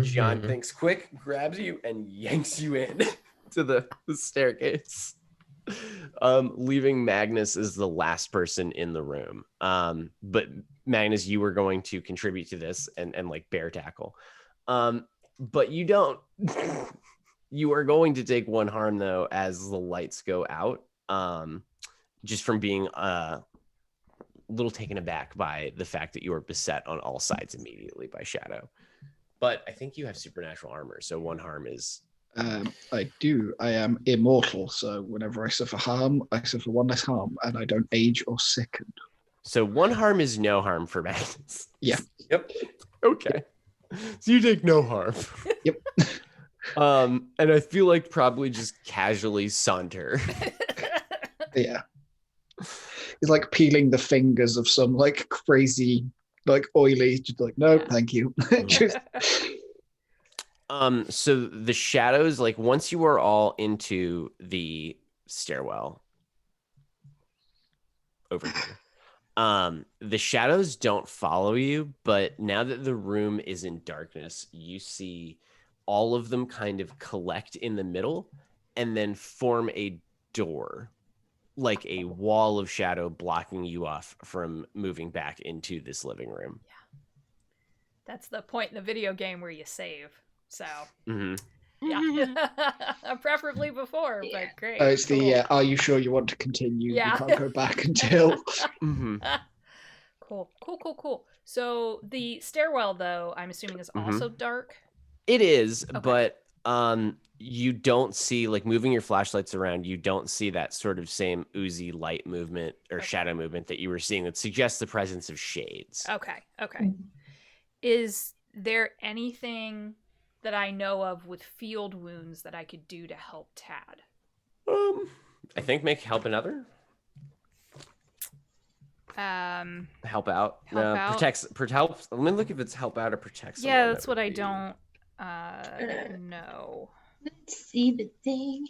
Gian thinks quick, grabs you, and yanks you in to the staircase. Leaving Magnus as the last person in the room. But Magnus, you were going to contribute to this and bear tackle. But you don't. You are going to take 1 harm though as the lights go out. Just from being a little taken aback by the fact that you are beset on all sides immediately by shadow. But I think you have supernatural armor, so 1 harm is. I do. I am immortal, so whenever I suffer harm, I suffer 1 less harm, and I don't age or sicken. So 1 harm is no harm for Magnus. Yeah. Yep. Okay. So you take no harm. Yep. And I feel like probably just casually saunter. Yeah. He's peeling the fingers of some crazy, oily, just no, Yeah. thank you. Just, So the shadows, once you are all into the stairwell over here, the shadows don't follow you, but now that the room is in darkness, you see all of them kind of collect in the middle and then form a door, like a wall of shadow blocking you off from moving back into this living room. Yeah. That's the point in the video game where you save. So, Mm-hmm. yeah. Preferably before, but great. it's cool. the, are you sure you want to continue? Yeah. You can't go back until... Mm-hmm. Cool. So the stairwell, though, I'm assuming is also dark? It is, Okay. but you don't see, moving your flashlights around, you don't see that sort of same oozy light movement or shadow movement that you were seeing that suggests the presence of shades. Okay. Is there anything that I know of with field wounds that I could do to help Tad? I think make help another. Help out. Protects. Helps. Let me look if it's help out or protects. Yeah, that's what I don't know. Let's see the thing.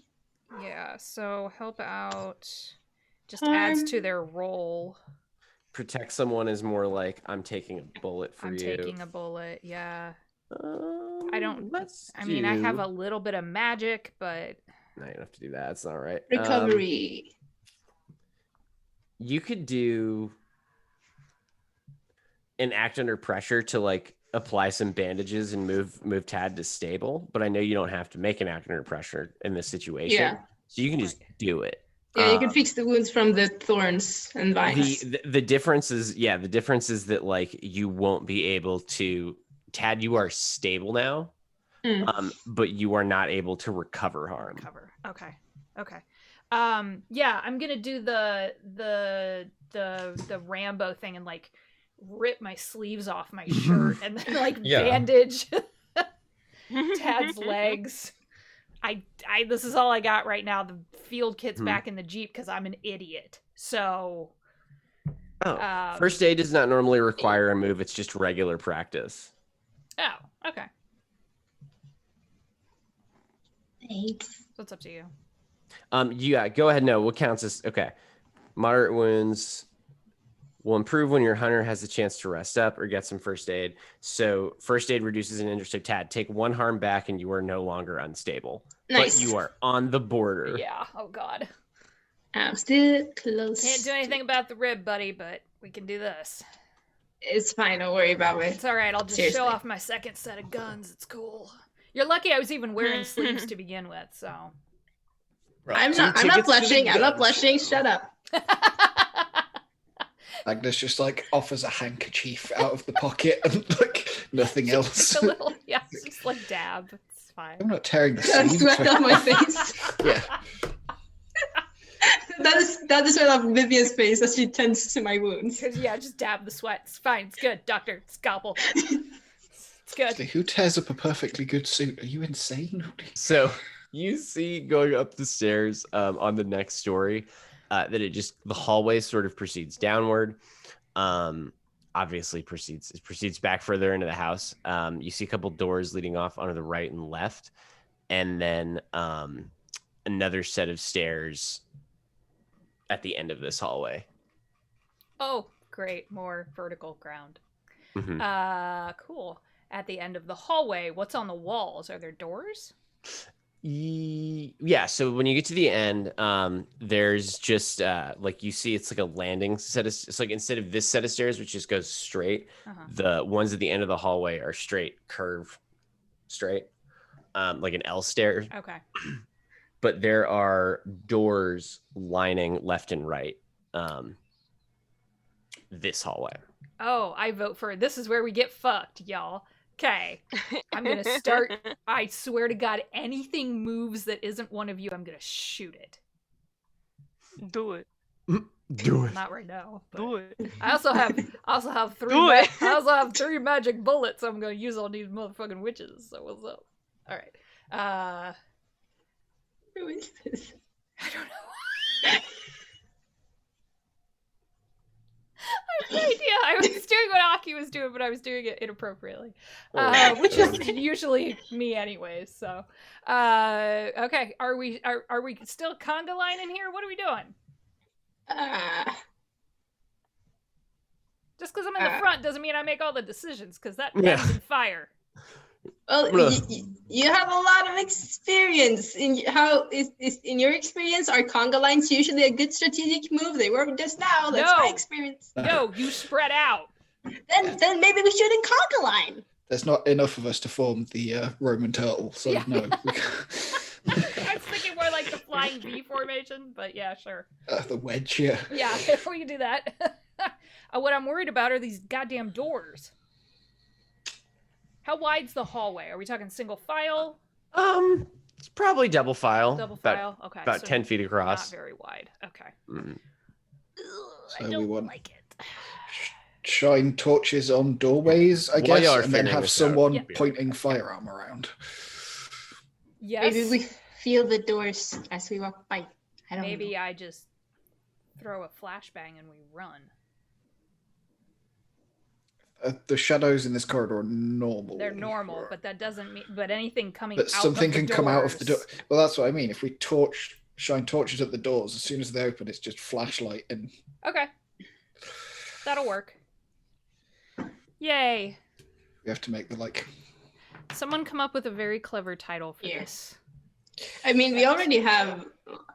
Yeah, so help out just Harm. adds to their roll. Protect someone is more like I'm taking a bullet for I'm you. taking a bullet, yeah. I mean, I have a little bit of magic, but No, you don't have to do that. It's not right. Recovery. You could do an act under pressure to apply some bandages and move Tad to stable, but I know you don't have to make an action under pressure in this situation. Yeah. So you can just do it. Yeah, you can fix the wounds from the thorns and vines. The difference is that like you won't be able to. Tad, you are stable now, but you are not able to recover harm. Okay. Yeah, I'm gonna do the Rambo thing and like rip my sleeves off my shirt and then like bandage Tad's legs. I this is all I got right now. The field kit's back in the Jeep because I'm an idiot. So first aid does not normally require a move, it's just regular practice. Oh, okay. Thanks. So it's up to you. Yeah, go ahead. No, what counts as okay. Moderate wounds will improve when your hunter has a chance to rest up or get some first aid. So first aid reduces an injury. So Tad, take 1 harm back and you are no longer unstable. Nice. But you are on the border. Yeah. Oh God. I'm still close. Can't do anything about the rib, buddy, but we can do this. It's fine. Don't worry about it. It's all right. I'll just show off my second set of guns. It's cool. You're lucky I was even wearing sleeves to begin with. So. Right. I'm not blushing. I'm not blushing. Shut up. Agnes just like offers a handkerchief out of the pocket and like nothing else. A little, yeah, just like dab. It's fine. I'm not tearing the Got sleeve. sweat on my face. Yeah. that is sort of Vivian's face as she tends to my wounds. Yeah, just dab the sweat. It's fine. It's good, doctor. Scalpel. It's good. Who tears up a perfectly good suit? Are you insane? So you see going up the stairs on the next story that the hallway sort of proceeds downward. Obviously proceeds back further into the house. You see a couple doors leading off onto the right and left, and then another set of stairs at the end of this hallway. Oh, great. More vertical ground. Mm-hmm. Cool. At the end of the hallway, what's on the walls? Are there doors? Yeah, so when you get to the end, there's just like you see it's like a landing set of, it's like instead of this set of stairs which just goes straight, the ones at the end of the hallway are straight, like an L stair. Okay. But there are doors lining left and right this hallway. Oh, I vote for this is where we get fucked, y'all. Okay, I'm gonna start. I swear to God, anything moves that isn't one of you, I'm gonna shoot it. Do it. Do it. Not right now. Do it. I also have three. Do it. I also have 3 magic bullets. I'm gonna use on these motherfucking witches. So what's up? All right. Who is this? I don't know. I have no idea. I was doing what Aki was doing, but I was doing it inappropriately, which is usually me anyways. So, okay, are we still conga line in here? What are we doing? Just because I'm in the front doesn't mean I make all the decisions, because that ends in fire. Well, you have a lot of experience. In your experience, are conga lines usually a good strategic move? They were just now. That's my experience. No, you spread out. Then maybe we should in conga line. There's not enough of us to form the Roman turtle, so no. I was thinking more like the flying V formation, but yeah, sure. The wedge, yeah. Yeah, we can do that. What I'm worried about are these goddamn doors. How wide's the hallway? Are we talking single file? It's probably double file. Double file. Okay. About 10 feet across. Not very wide. Okay. Mm. So I don't like it. Shine torches on doorways, I guess, and then have someone Yeah. pointing firearm around. Yes. Maybe we feel the doors as we walk by. I don't Maybe know. I just throw a flashbang and we run. The shadows in this corridor are normal. They're normal, but that doesn't mean. But anything coming But out something of the can come out of the door. doors- Well, that's what I mean. If we shine torches at the doors, as soon as they open, it's just flashlight and. Okay. That'll work. Yay. We have to make the Someone come up with a very clever title for this. I mean, we already have.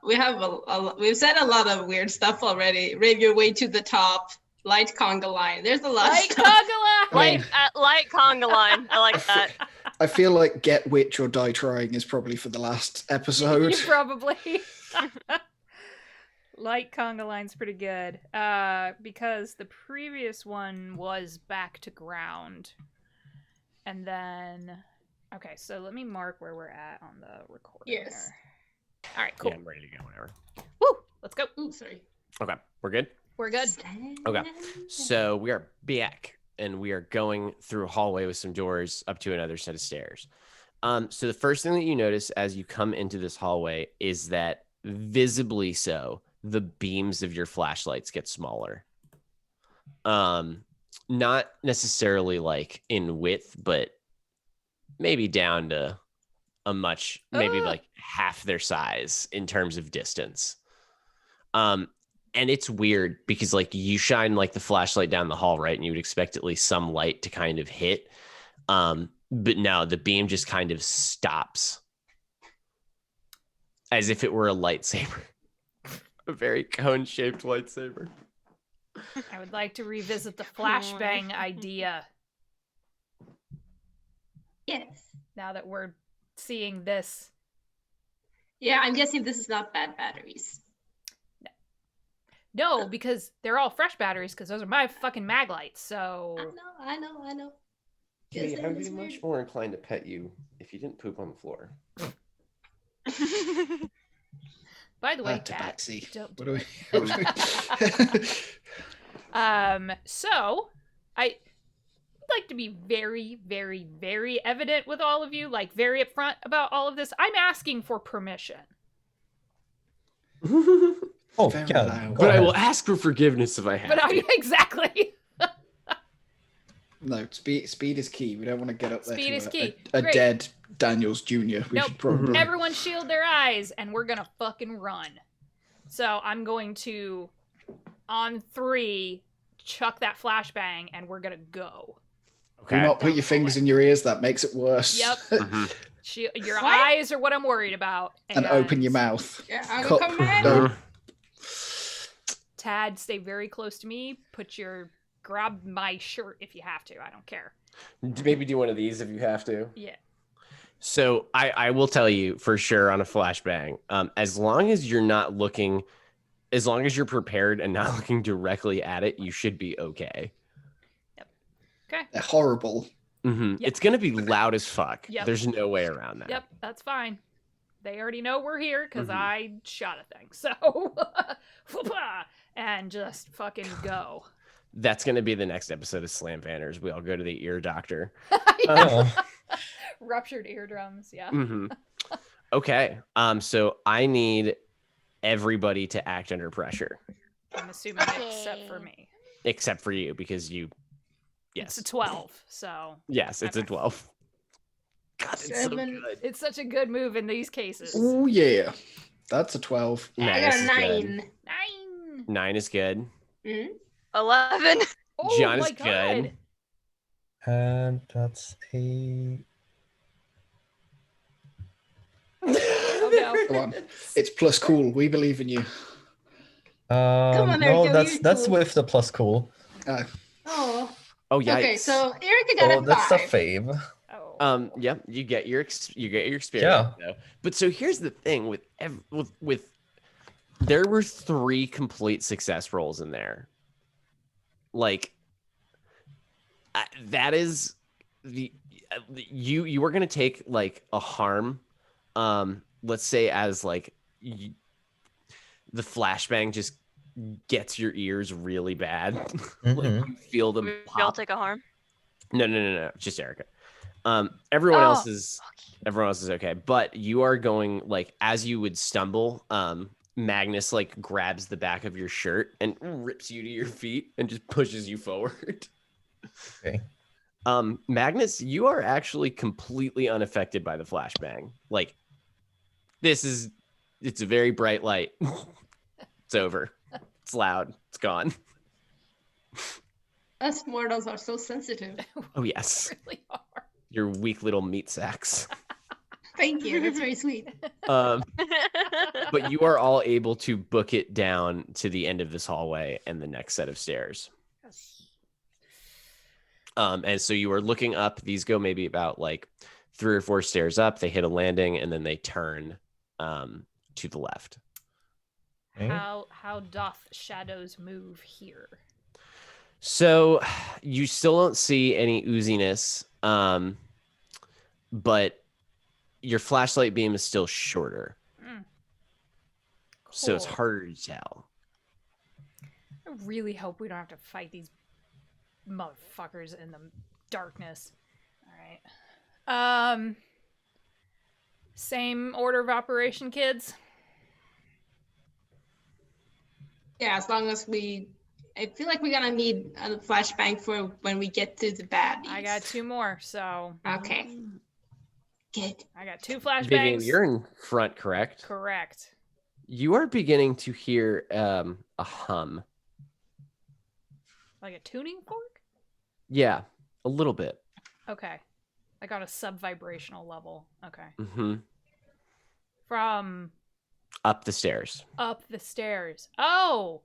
We've said a lot of weird stuff already. Rave your way to the top. Light conga line. There's a lot. Like of stuff. conga Light conga line. I like that. I feel like get witch or die trying is probably for the last episode. You probably. Light conga line's pretty good. Because the previous one was back to ground. And then okay, so let me mark where we're at on the recording. Yes. There. All right, cool. Yeah, I'm ready to go whenever. Woo! Let's go. Ooh, sorry. Okay, we're good. We're good. Okay, so we are back, and we are going through a hallway with some doors up to another set of stairs. So the first thing that you notice as you come into this hallway is that visibly so, the beams of your flashlights get smaller. Not necessarily like in width, but maybe down to maybe like half their size in terms of distance. And it's weird because like you shine like the flashlight down the hall, right? And you would expect at least some light to kind of hit. But no, the beam just kind of stops as if it were a lightsaber. A very cone-shaped lightsaber. I would like to revisit the flashbang idea Yes. now that we're seeing this. Yeah, I'm guessing this is not bad batteries. No, because they're all fresh batteries because those are my fucking mag lights. So I know. Kitty, Yes, I would it's be much weird. more inclined to pet you if you didn't poop on the floor. by the way, Kat, Tabaxi. don't What do do we? so I would like to be very, very, very evident with all of you, like very upfront about all of this. I'm asking for permission. Oh, Very yeah. loud. Go But I will ahead. ask for forgiveness if I have But to. exactly. No, speed is key. We don't want to get up there Speed to is key. a Great. dead Daniels Jr. We Nope. should probably. Everyone shield their eyes, and we're gonna fucking run. So I'm going to, on 3, chuck that flashbang, and we're gonna go. Do not put your fingers in your ears. That makes it worse. Yep. Mhm. Your What? eyes are what I'm worried about. And open your mouth. Yeah, I'm Cup- coming in. no. Tad, stay very close to me. Grab my shirt if you have to. I don't care. Maybe do one of these if you have to. Yeah. So I will tell you for sure on a flashbang, as long as you're not looking, as long as you're prepared and not looking directly at it, you should be okay. Okay. They're horrible. Yep. It's going to be loud as fuck. Yep. There's no way around that. Yep, that's fine. They already know we're here because Mhm. I shot a thing. So, and just fucking go. That's going to be the next episode of Slam Banners. We all go to the ear doctor. Oh. Ruptured eardrums, yeah. Mhm. Okay. So I need everybody to act under pressure, I'm assuming except for me. except for you, because you. It's Yes. a 12, so Yes, it's a Okay. 12. God, it's so 7. good. it's such a good move in these cases. Oh yeah, that's a 12. I Nice got is a good. 9. 9. 9 is good. Mhm. 11. Oh John my is god. good. And that's a. Oh no. Come on, it's plus cool. We believe in you. on, No, Erica, that's you're with the plus cool. Oh. Oh yeah. Okay, so Erica got Oh, a 5. that's a fave. Oh. Yep, you get your experience. Though. But so here's the thing with there were 3 complete success rolls in there. Like that is you were gonna take like a harm. Let's say as like the flashbang just gets your ears really bad. Like Mhm. you feel them We all pop. take a harm. No, just Erica. Everyone Oh. else is okay, but you are going like as you would stumble. Magnus like grabs the back of your shirt and rips you to your feet and just pushes you forward. Okay. Magnus, you are actually completely unaffected by the flashbang. Like it's a very bright light. It's over. It's loud. It's gone. Us mortals are so sensitive. Oh yes, Really hard. your weak little meat sacks. Thank you. That's very sweet. But you are all able to book it down to the end of this hallway and the next set of stairs. And so you are looking up. These go maybe about like 3 or 4 stairs up. They hit a landing and then they turn to the left. Okay. How doth shadows move here? So you still don't see any ooziness, but your flashlight beam is still shorter. So it's Cool. harder to tell. I really hope we don't have to fight these motherfuckers in the darkness. All right. Same order of operation, kids. Yeah, as long as I feel like we're gonna need a flashbang for when we get to the baddies. I got 2 more, so Okay. Good. I got 2 flashbangs. Vivian, you're in front, correct? Correct. You are beginning to hear a hum. Like a tuning fork? Yeah, a little bit. Okay. I got a sub-vibrational level. Okay. Mm-hmm. From Up the stairs. up the stairs. Oh!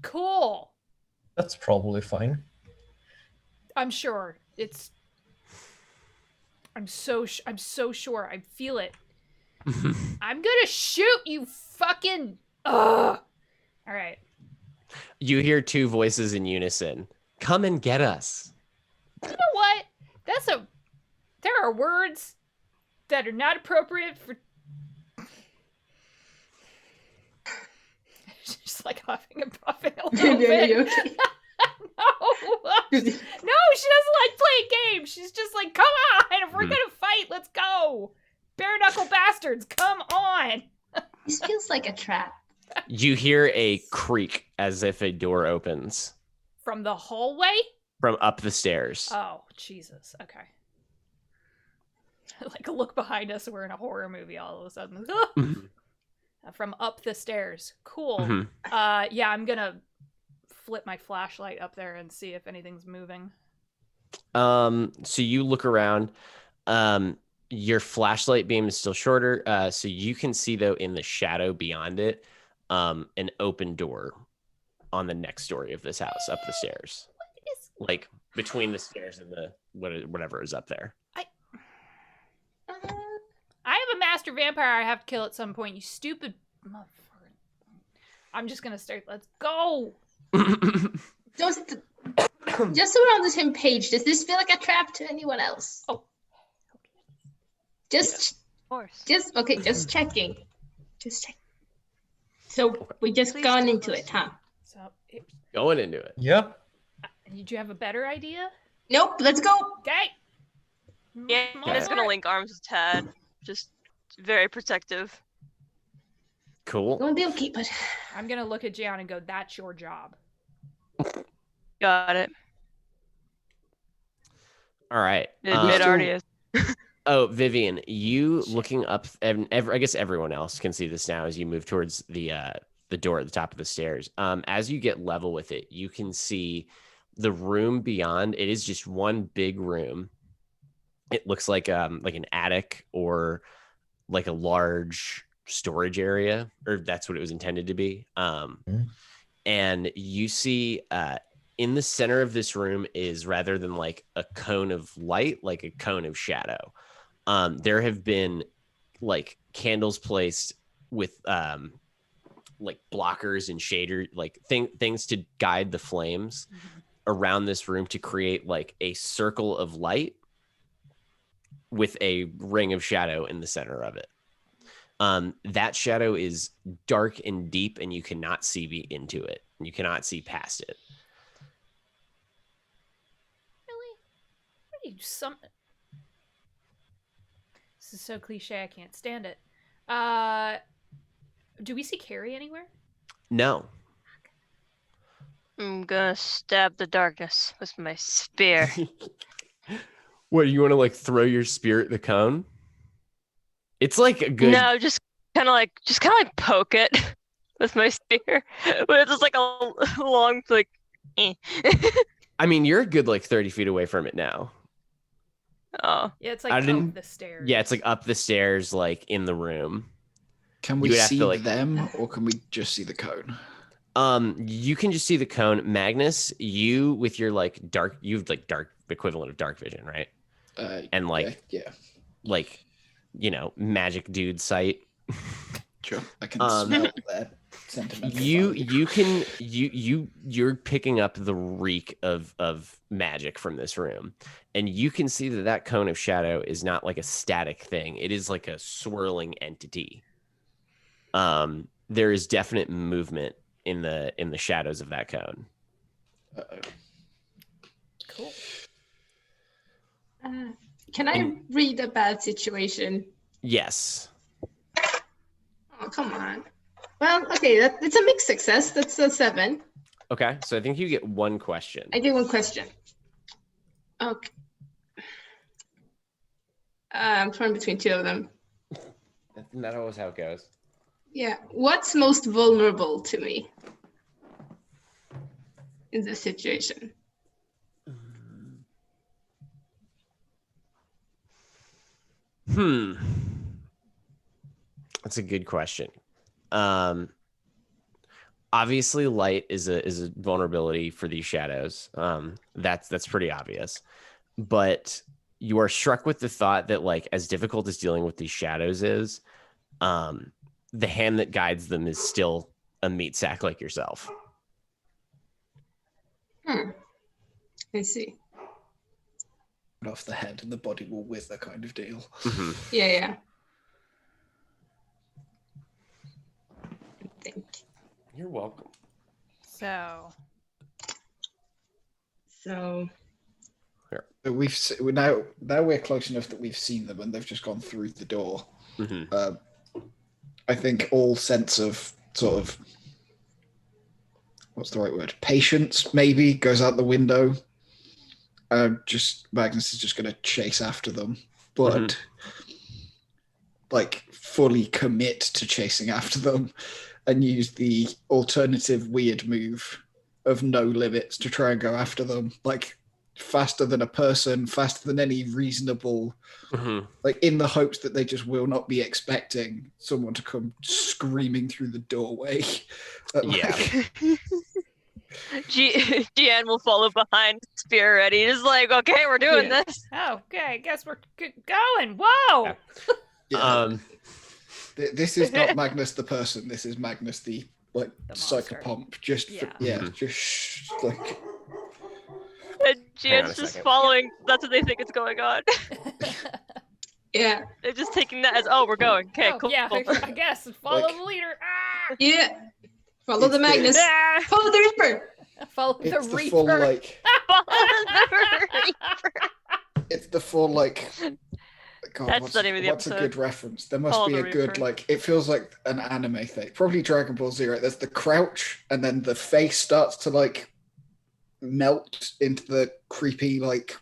Cool. That's probably fine. I'm sure. I'm so sure. I feel it. I'm gonna shoot you fucking... Ugh! Alright. You hear 2 voices in unison. Come and get us. You know what? There are words that are not appropriate for... Just like huffing and puffing a little bit. You okay? No, she doesn't like playing games. She's just like, come on, if we're gonna fight, let's go. Bare knuckle bastards, come on. This feels like a trap. You hear a creak as if a door opens From the hallway? from up the stairs. Oh, Jesus. Okay. Like a look behind us, we're in a horror movie all of a sudden. Mhm. From up the stairs. Cool. Mhm. Yeah, I'm gonna flip my flashlight up there and see if anything's moving. So you look around. Your flashlight beam is still shorter. So you can see though in the shadow beyond it, an open door on the next story of this house up the stairs. What is... Like between the stairs and the whatever is up there. I have a master vampire I have to kill at some point, you stupid motherfucker. I'm just gonna start. Let's go! Just so we're on the same page, does this feel like a trap to anyone else? Oh. Just, Of course. just checking. Just check. So we just Please gone tell into us. it, huh? So, Going into it. Yep. did you have a better idea? Nope, let's go. Okay. Yeah, Come I'm just on. gonna link arms with Tad. Just very protective. Cool. Gonna be okay, but I'm gonna look at Gian and go, "That's your job." Got it. All right. It already is. Oh, Vivian, you looking up, and I guess everyone else can see this now as you move towards the door at the top of the stairs. As you get level with it, you can see the room beyond. It is just one big room. It looks like an attic or like a large storage area, or that's what it was intended to be. And you see in the center of this room is, rather than like a cone of light, like a cone of shadow. There have been like candles placed with like blockers and shader, like things to guide the flames around this room to create like a circle of light with a ring of shadow in the center of it. That shadow is dark and deep, and you cannot see into it. You cannot see past it. Really? What are you This is so cliche, I can't stand it. Do we see Carrie anywhere? No. I'm gonna stab the darkness with my spear. What, you want to like throw your spear at the cone? It's like a good. No, just kind of like poke it with my spear, but it's just like a long like. I mean, you're a good like 30 feet away from it now. Oh, Yeah, it's I like didn't- up the stairs. Yeah, it's like up the stairs, like in the room. Can You we would have see to, like- them, or can we just see the cone? You can just see the cone. Magnus, you with your like dark, you've like dark equivalent of dark vision, right? And like, yeah, magic dude sight. sure. I can smell that sentimental value. You're picking up the reek of magic from this room, and you can see that cone of shadow is not like a static thing. It is like a swirling entity. There is definite movement in the shadows of that cone. Uh-oh. Cool. Can I read a bad situation? Yes. Oh, come on. Well, okay, it's a mixed success. That's a 7. Okay, so I think you get one question. I get one question. Okay. I'm torn between 2 of them. That's not always how it goes. Yeah. What's most vulnerable to me in this situation? That's a good question. Obviously light is a vulnerability for these shadows. That's pretty obvious. But you are struck with the thought that, like, as difficult as dealing with these shadows is, the hand that guides them is still a meat sack like yourself. I see. Off the head and the body will wither kind of deal. Mm-hmm. Yeah. I think. You're welcome. So We're now we're close enough that we've seen them and they've just gone through the door. Mm-hmm. I think all sense of sort of, what's the right word? Patience maybe goes out the window. Magnus is just going to chase after them, but like fully commit to chasing after them and use the alternative weird move of no limits to try and go after them, like faster than a person, faster than any reasonable, like in the hopes that they just will not be expecting someone to come screaming through the doorway. Deanne will follow behind, spear ready. Just like, okay, we're doing this. Oh, okay, I guess we're going. Whoa! Yeah. This is not Magnus the person. This is Magnus the psychopomp. Just like. And Deanne's just following. That's what they think is going on. Yeah. They're just taking that as, oh, we're going. Okay, cool. Yeah, I guess. Follow the leader. Ah! Yeah. Follow the Magnus. Follow the Reaper. Follow the It's the Reaper. full like. Follow the Reaper. It's the full like. God, That's the name of the what's episode. A good reference? There must Follow be the a good Reaper. like. It feels like an anime thing. Probably Dragon Ball Z. Right? There's the crouch, and then the face starts to like melt into the creepy like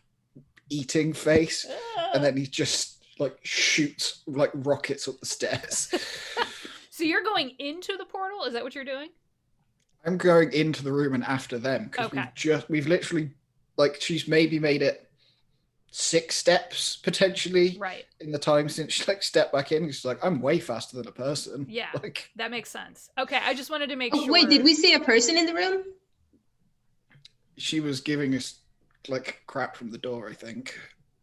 eating face, and then he just like shoots like rockets up the stairs. So you're going into the portal? Is that what you're doing? I'm going into the room and after them because we've literally like she's maybe made it 6 steps potentially in the time since she like stepped back in. She's like, I'm way faster than a person. Yeah, like that makes sense. Okay, I just wanted to make sure. Wait, did we see a person in the room? She was giving us like crap from the door, I think,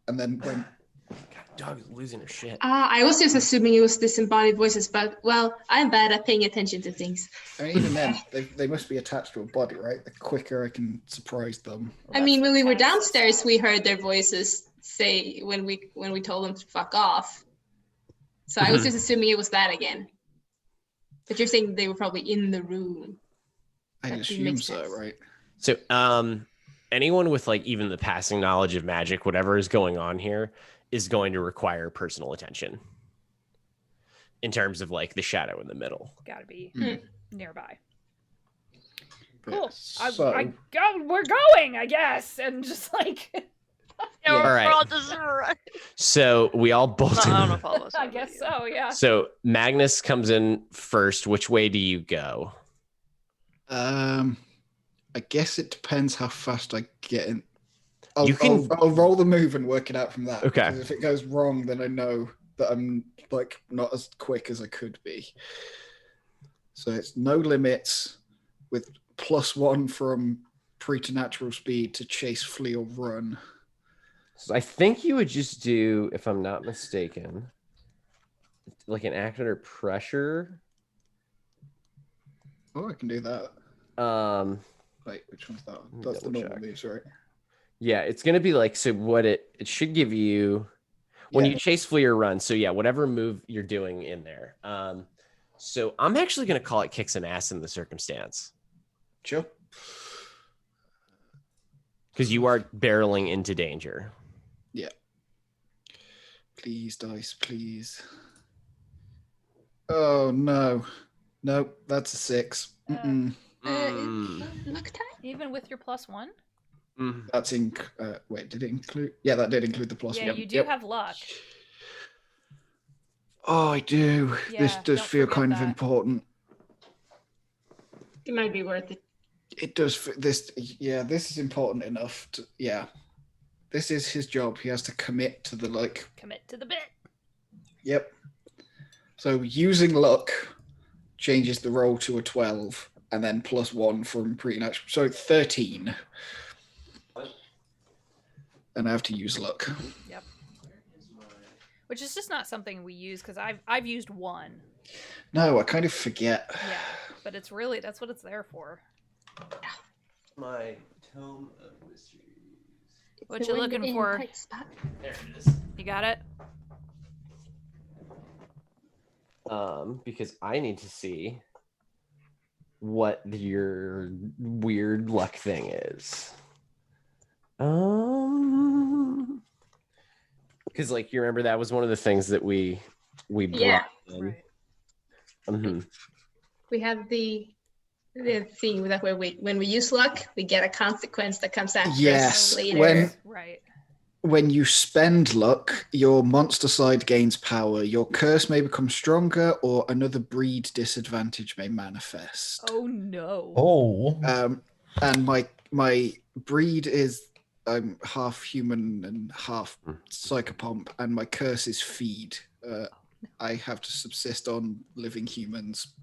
and then went. God, dog is losing her shit. I was just assuming it was disembodied voices, but well, I'm bad at paying attention to things. I mean, even then, they must be attached to a body, right? The quicker I can surprise them. I mean, when we were downstairs, we heard their voices say when we told them to fuck off. So I was just assuming it was that again. But you're saying they were probably in the room. I assume so, right? So, anyone with like even the passing knowledge of magic, whatever is going on here, is going to require personal attention in terms of like the shadow in the middle. Gotta be nearby. Cool. We're going, I guess, and just like. Yeah, All right. we're all just run. So we all bolted. I don't know if all of us I are guess with you. so. Yeah. So Magnus comes in first. Which way do you go? I guess it depends how fast I get in. I'll roll the move and work it out from that. Okay. Because if it goes wrong, then I know that I'm like not as quick as I could be. So it's no limits, with +1 from preternatural speed to chase, flee, or run. So I think you would just do, if I'm not mistaken, like an act under pressure. Oh, I can do that. Wait, which one's that? That's the normal moves, right? Yeah, it's gonna be like, so what it should give you when you chase, flee, or run. So yeah, whatever move you're doing in there. So I'm actually gonna call it kick some ass in the circumstance. Sure. Because you are barreling into danger. Yeah. Please, dice, please. Oh no. Nope, that's a 6. Luck time? Even with your +1? That's wait, did it include? Yeah, that did include the +1. Yeah, you do have luck. Oh, I do. Yeah, this does feel kind of important. It might be worth it. It does. This is important enough to. Yeah, this is his job. He has to commit to the Commit to the bit. Yep. So using luck changes the roll to a 12, and then +1 from preternatural. So 13. And I have to use luck. Yep. Which is just not something we use because I've used 1. No, I kind of forget. Yeah, but it's really, that's what it's there for. My Tome of Mysteries. What you looking for? There it is. You got it? Because I need to see what your weird luck thing is. Because like you remember that was one of the things that we brought in. Right. We have the thing that when we use luck, we get a consequence that comes after us later. When you spend luck, your monster side gains power. Your curse may become stronger, or another breed disadvantage may manifest. Oh no! Oh. And my breed is I'm half human and half psychopomp, and my curse is feed. I have to subsist on living humans.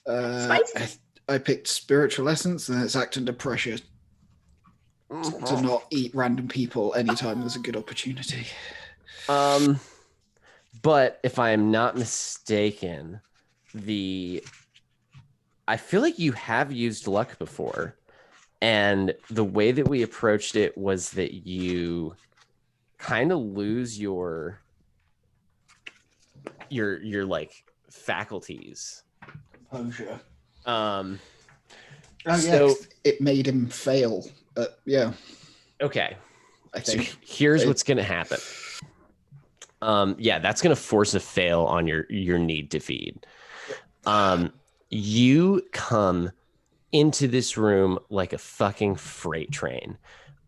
I picked spiritual essence, and it's act under pressure to not eat random people anytime there's a good opportunity. But if I am not mistaken, I feel like you have used luck before, and the way that we approached it was that you kind of lose your like faculties. Composure. So it made him fail. Yeah. Okay. I think. So here's what's going to happen. Yeah, that's going to force a fail on your need to feed. You come into this room like a fucking freight train.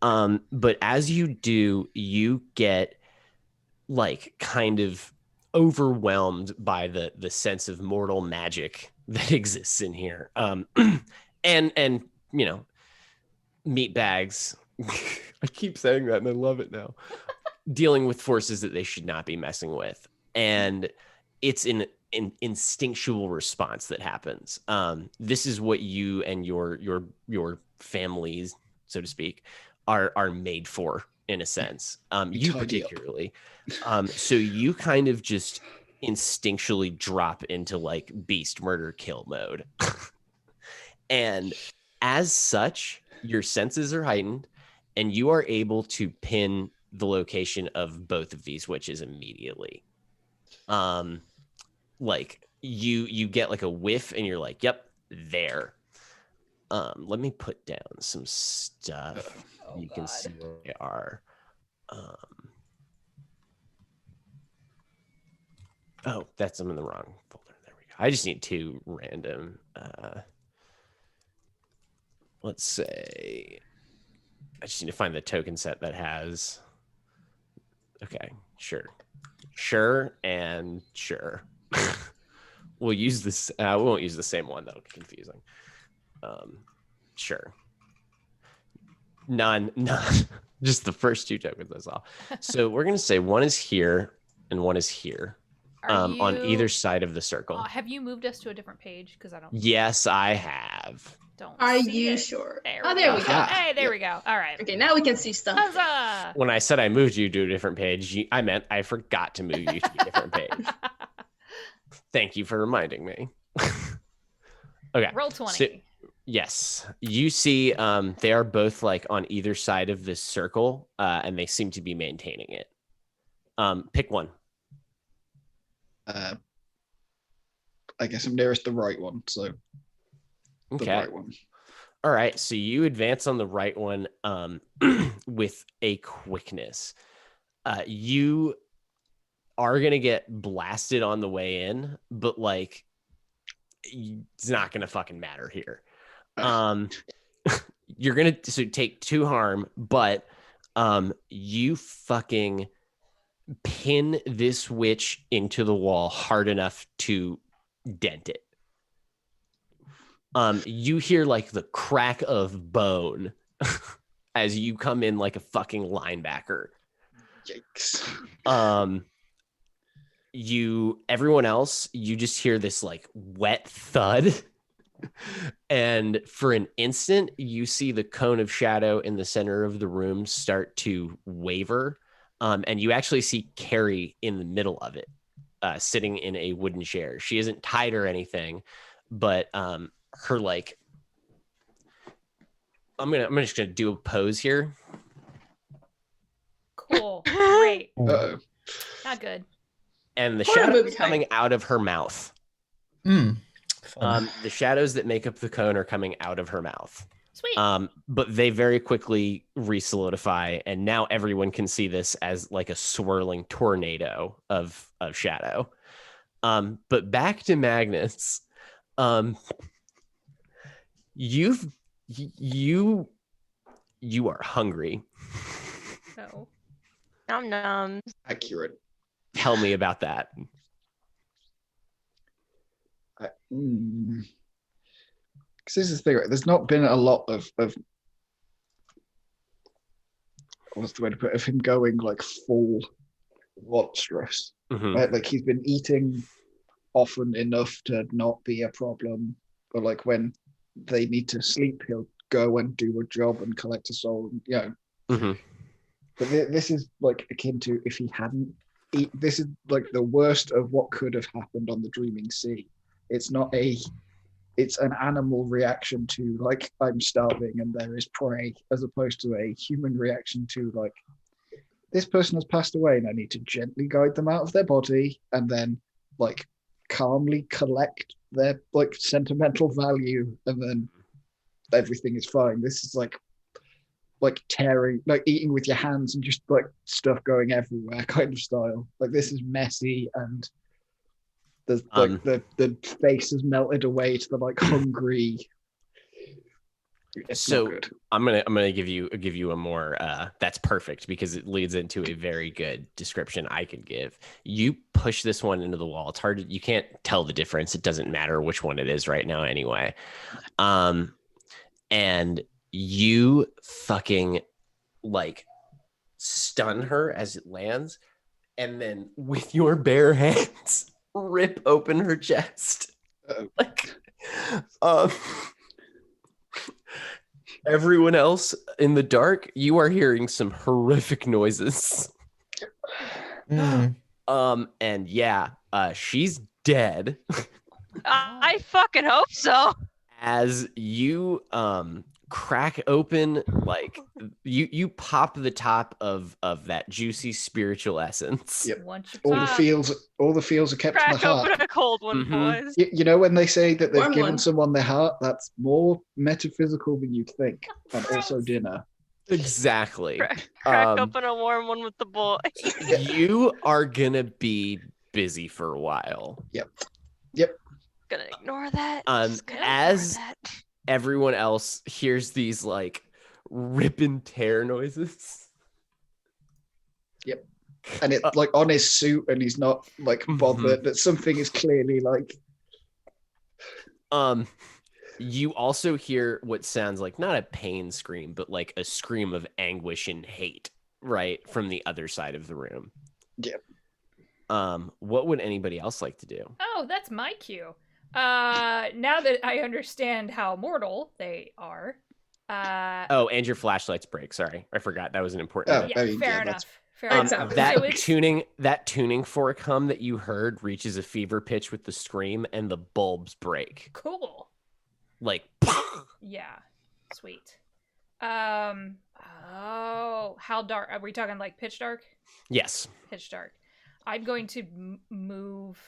But as you do, you get like kind of overwhelmed by the sense of mortal magic that exists in here. And you know, meat bags. I keep saying that and I love it now. Dealing with forces that they should not be messing with. And it's an instinctual response that happens. This is what you and your families, so to speak, are made for, in a sense. You particularly. So you kind of just instinctually drop into like beast murder kill mode. And as such, your senses are heightened and you are able to pin the location of both of these witches immediately. Like you get like a whiff and you're like, yep, there. Let me put down some stuff. You can see where they are. Oh, I'm in the wrong folder. There we go. I just need 2 random. Let's say I just need to find the token set that has. Okay, sure, and sure. We'll use this. We won't use the same one. That'll be confusing. Sure. None. Just the first 2 tokens I saw. So we're gonna say one is here and one is here. on either side of the circle. Have you moved us to a different page? Because I don't. Yes, I have. Don't. Are see you it. sure? There Oh, there we go. Hey, there we go. All right. Okay, now we can see stuff. Huzzah! When I said I moved you to a different page, I meant I forgot to move you to a different page. Thank you for reminding me. Okay. Roll 20. So, yes. You see they are both like on either side of this circle, and they seem to be maintaining it. Pick one. I guess I'm nearest the right one, so Okay. the right one. All right. So you advance on the right one with a quickness. You are going to get blasted on the way in, but like it's not going to fucking matter here. You're going to take 2 harm, but you fucking pin this witch into the wall hard enough to dent it. You hear like the crack of bone as you come in like a fucking linebacker. Yikes. Everyone else, you just hear this like wet thud. And for an instant, you see the cone of shadow in the center of the room start to waver. And you actually see Carrie in the middle of it, sitting in a wooden chair. She isn't tied or anything, but her like, I'm just gonna do a pose here. Cool. Great. Uh-oh. Not good. And the Horror shadow movie is time. coming out of her mouth. Fun. The shadows that make up the cone are coming out of her mouth. Sweet. But they very quickly re-solidify, and now everyone can see this as like a swirling tornado of shadow. But back to Magnus. You are hungry. No. Nom nom. Accurate. Tell me about that. Because this is the thing, right? There's not been a lot of what's the way to put it, of him going like full monstrous. Mhm. Right? Like he's been eating often enough to not be a problem, but like when they need to sleep, he'll go and do a job and collect a soul. Mhm. But this is like akin to if he hadn't eat. This is like the worst of what could have happened on the Dreaming Sea. It's an animal reaction to like I'm starving and there is prey, as opposed to a human reaction to like this person has passed away and I need to gently guide them out of their body and then like calmly collect their like sentimental value and then everything is fine. This is like tearing, like eating with your hands and just like stuff going everywhere kind of style. Like this is messy and the like the face has melted away to the like hungry. It's So not good. I'm gonna give you a more that's perfect because it leads into a very good description I could give. You push this one into the wall. It's hard you can't tell the difference. It doesn't matter which one it is right now anyway. And you fucking like stun her as it lands, and then with your bare hands rip open her chest. Like everyone else in the dark, you are hearing some horrific noises. And yeah, she's dead. I fucking hope so. As you crack open, like you pop the top of that juicy spiritual essence. Yep. Once you All pop, the feels are kept in Crack the heart. open a cold one, Mhm. boys. You know when they say that they've Warm given one. someone their heart, that's more metaphysical than you'd think, and also Gross. dinner. Exactly. Crack open a warm one with the boy. You are gonna be busy for a while. Gonna ignore that. Um, Just gonna ignore as- that. Everyone else hears these like rip and tear noises. And it's like on his suit, and he's not like bothered that something is clearly like. You also hear what sounds like not a pain scream, but like a scream of anguish and hate, right, from the other side of the room. What would anybody else like to do? Oh, that's my cue. Now that I understand how mortal they are, Oh, and your flashlights break. Sorry, I forgot that was an important. Oh, bit. yeah, I mean, fair yeah, enough. Fair Lights enough. out. That tuning fork hum that you heard reaches a fever pitch with the scream, and the bulbs break. Cool. Like, Yeah, sweet. Oh, how dark? Are we talking like pitch dark? yes. Pitch dark. I'm going to move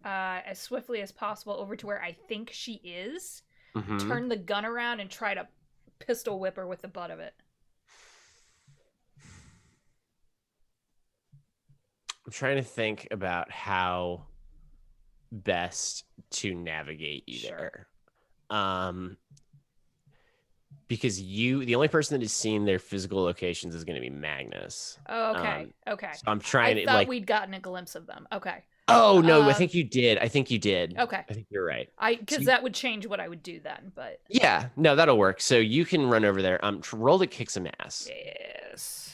as swiftly as possible over to where I think she is. Mhm. Turn the gun around and try to pistol whip her with the butt of it. I'm trying to think about how best to navigate you Sure. there. Because the only person that has seen their physical locations is going to be Magnus. Oh, okay. Okay. So I'm trying I to thought we'd gotten a glimpse of them. Okay. Oh no, I think you did. Okay. I think you're right. Because that would change what I would do then, but Yeah, no, that'll work. So you can run over there. Roll to kick some ass. yes.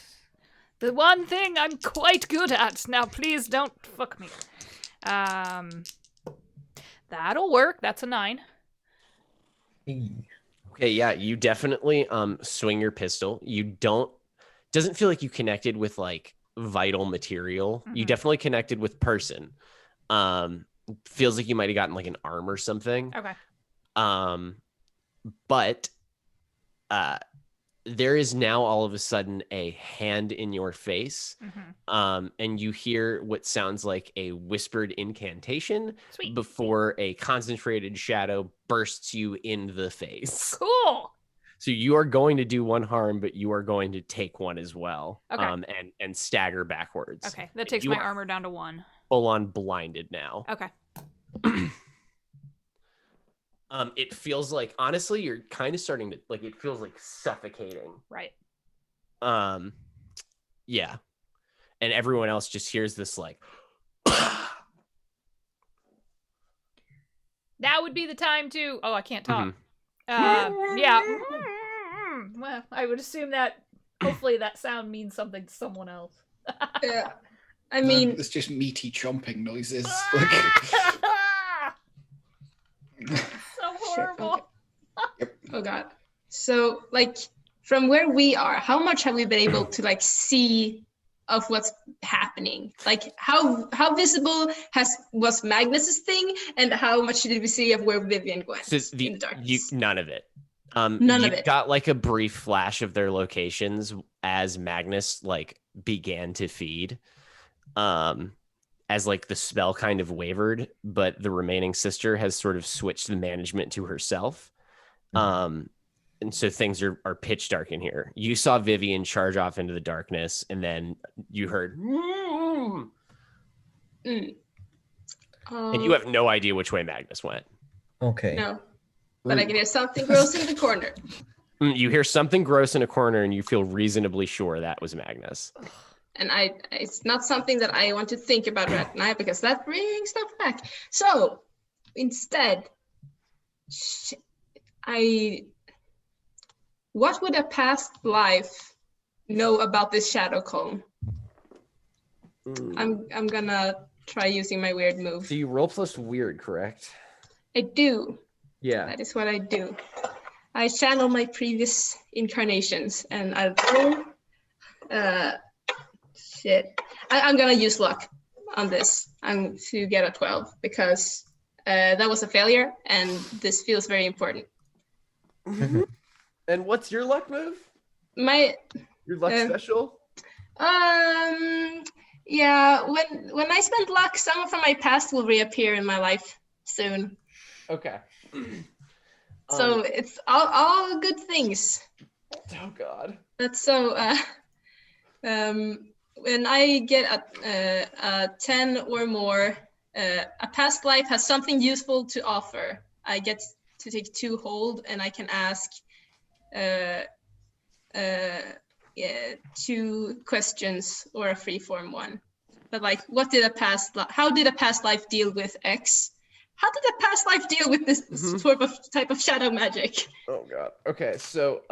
The one thing I'm quite good at. Now please don't fuck me. That'll work. That's a 9. Okay, yeah, you definitely swing your pistol. Doesn't feel like you connected with like vital material. You Mhm. definitely connected with person. Feels like you might have gotten like an arm or something. Okay. But there is now all of a sudden a hand in your face. Mhm. And you hear what sounds like a whispered incantation Sweet. before a concentrated shadow bursts you in the face. Cool. So you are going to do one harm, but you are going to take one as well. Okay. And stagger backwards. Okay. That takes You my are armor down to 1. full on blinded now. Okay. It feels like, honestly, you're kind of starting to, like, it feels like suffocating. Right. Yeah. And everyone else just hears this, like, Now would be the time to. Oh, I can't talk. Mhm. Yeah. Well, I would assume that. Hopefully, that sound means something to someone else. Yeah. I mean, it's just meaty chomping noises. So horrible. oh god. So like from where we are, how much have we been able to like see of what's happening? Like how visible was Magnus's thing, and how much did we see of where Vivian went So in the darkness? none of it. None of it. Got like a brief flash of their locations as Magnus like began to feed. As like the spell kind of wavered, but the remaining sister has sort of switched the management to herself. And so things are pitch dark in here. You saw Vivian charge off into the darkness, and then you heard and you have no idea which way Magnus went. Okay. No. But I can hear something gross in the corner. You hear something gross in a corner, and you feel reasonably sure that was Magnus. And it's not something that I want to think about right now, because that brings stuff back. So instead, what would a past life know about this shadow cone? I'm gonna try using my weird move. So you roll plus weird, correct? I do. Yeah. That is what I do. I channel my previous incarnations, and I roll. Shit. I'm gonna use luck on this. I'm to get a 12 because that was a failure, and this feels very important. And what's your luck move? My Your luck special? yeah. When I spend luck, someone from my past will reappear in my life soon. Okay. So it's all good things. Oh God. That's so. When I get a 10 or more, a past life has something useful to offer. I get to take 2 hold, and I can ask 2 questions or a free-form one. But like, how did a past life deal with X? How did a past life deal with this type of shadow magic? Oh God. Okay. So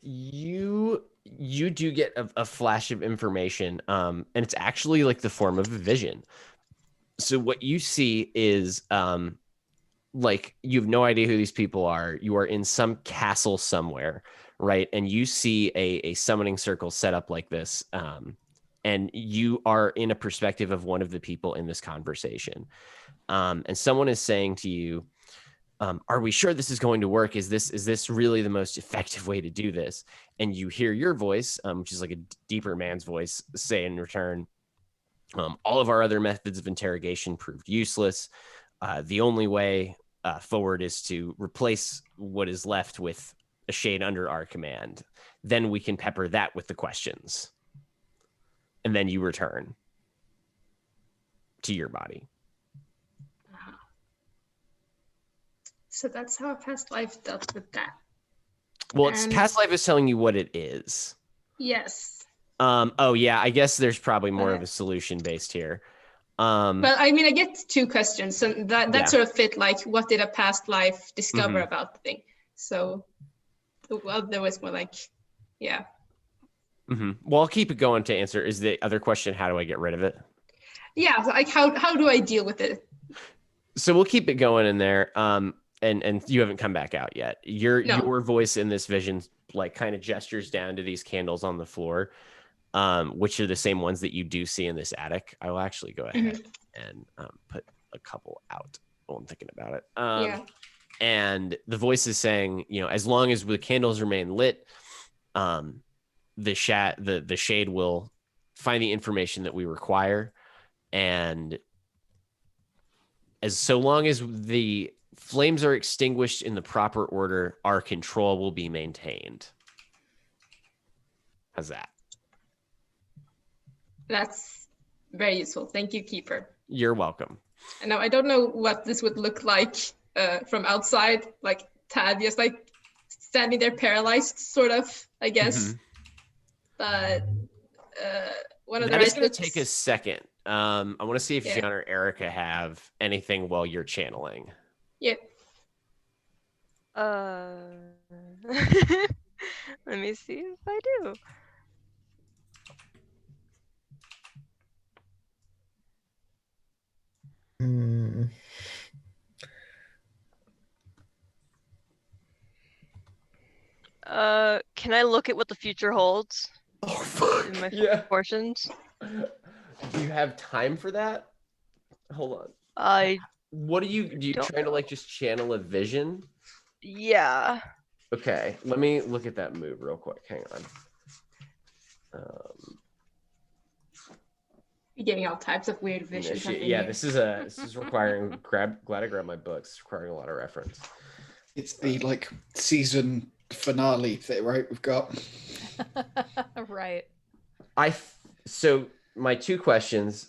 You do get a flash of information, and it's actually like the form of a vision. So what you see is like you have no idea who these people are. You are in some castle somewhere, right? And you see a summoning circle set up like this, and you are in a perspective of one of the people in this conversation. And someone is saying to you, are we sure this is going to work? Is this really the most effective way to do this? And you hear your voice, which is like a deeper man's voice, say in return, all of our other methods of interrogation proved useless. The only way forward is to replace what is left with a shade under our command. Then we can pepper that with the questions. And then you return to your body. So that's how a past life dealt with that. Well, it's past life is telling you what it is. Yes. Oh yeah, I guess there's probably more of a solution based here. Well, I mean, I get two questions, so that sort of fit. Like, what did a past life discover about the thing? So, well, there was more like, yeah. Well, I'll keep it going to answer. Is the other question, how do I get rid of it? Yeah, like how do I deal with it? So we'll keep it going in there. And you haven't come back out yet. Your voice in this vision like kind of gestures down to these candles on the floor, which are the same ones that you do see in this attic. I will actually go ahead and put a couple out while I'm thinking about it. And the voice is saying, as long as the candles remain lit, the shade will find the information that we require, and so long as the flames are extinguished in the proper order, our control will be maintained. How's that? That's very useful. Thank you, Keeper. You're welcome. And now I don't know what this would look like from outside, like Thaddeus, like standing there paralyzed, sort of, I guess. But one of the That is going to take a second. I want to see if Gian or Erica have anything while you're channeling. Yeah. Let me see if I do. Can I look at what the future holds? Oh fuck! In my portions. Do you have time for that? Hold on. What do you try to like just channel a vision? Yeah. Okay, let me look at that move real quick. Hang on. You're getting all types of weird visions. This is requiring glad I grabbed my books. It's requiring a lot of reference. It's the like season finale thing, right? We've got right. So my two questions: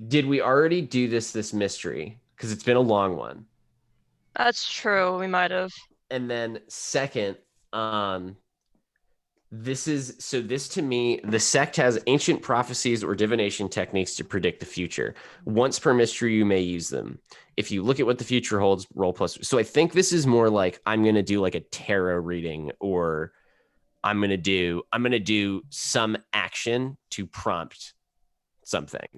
did we already do this mystery? Because it's been a long one. That's true. We might have. And then second, this to me, the sect has ancient prophecies or divination techniques to predict the future. Once per mystery, you may use them. If you look at what the future holds, roll plus. So I think this is more like I'm going to do like a tarot reading, or I'm going to do some action to prompt something.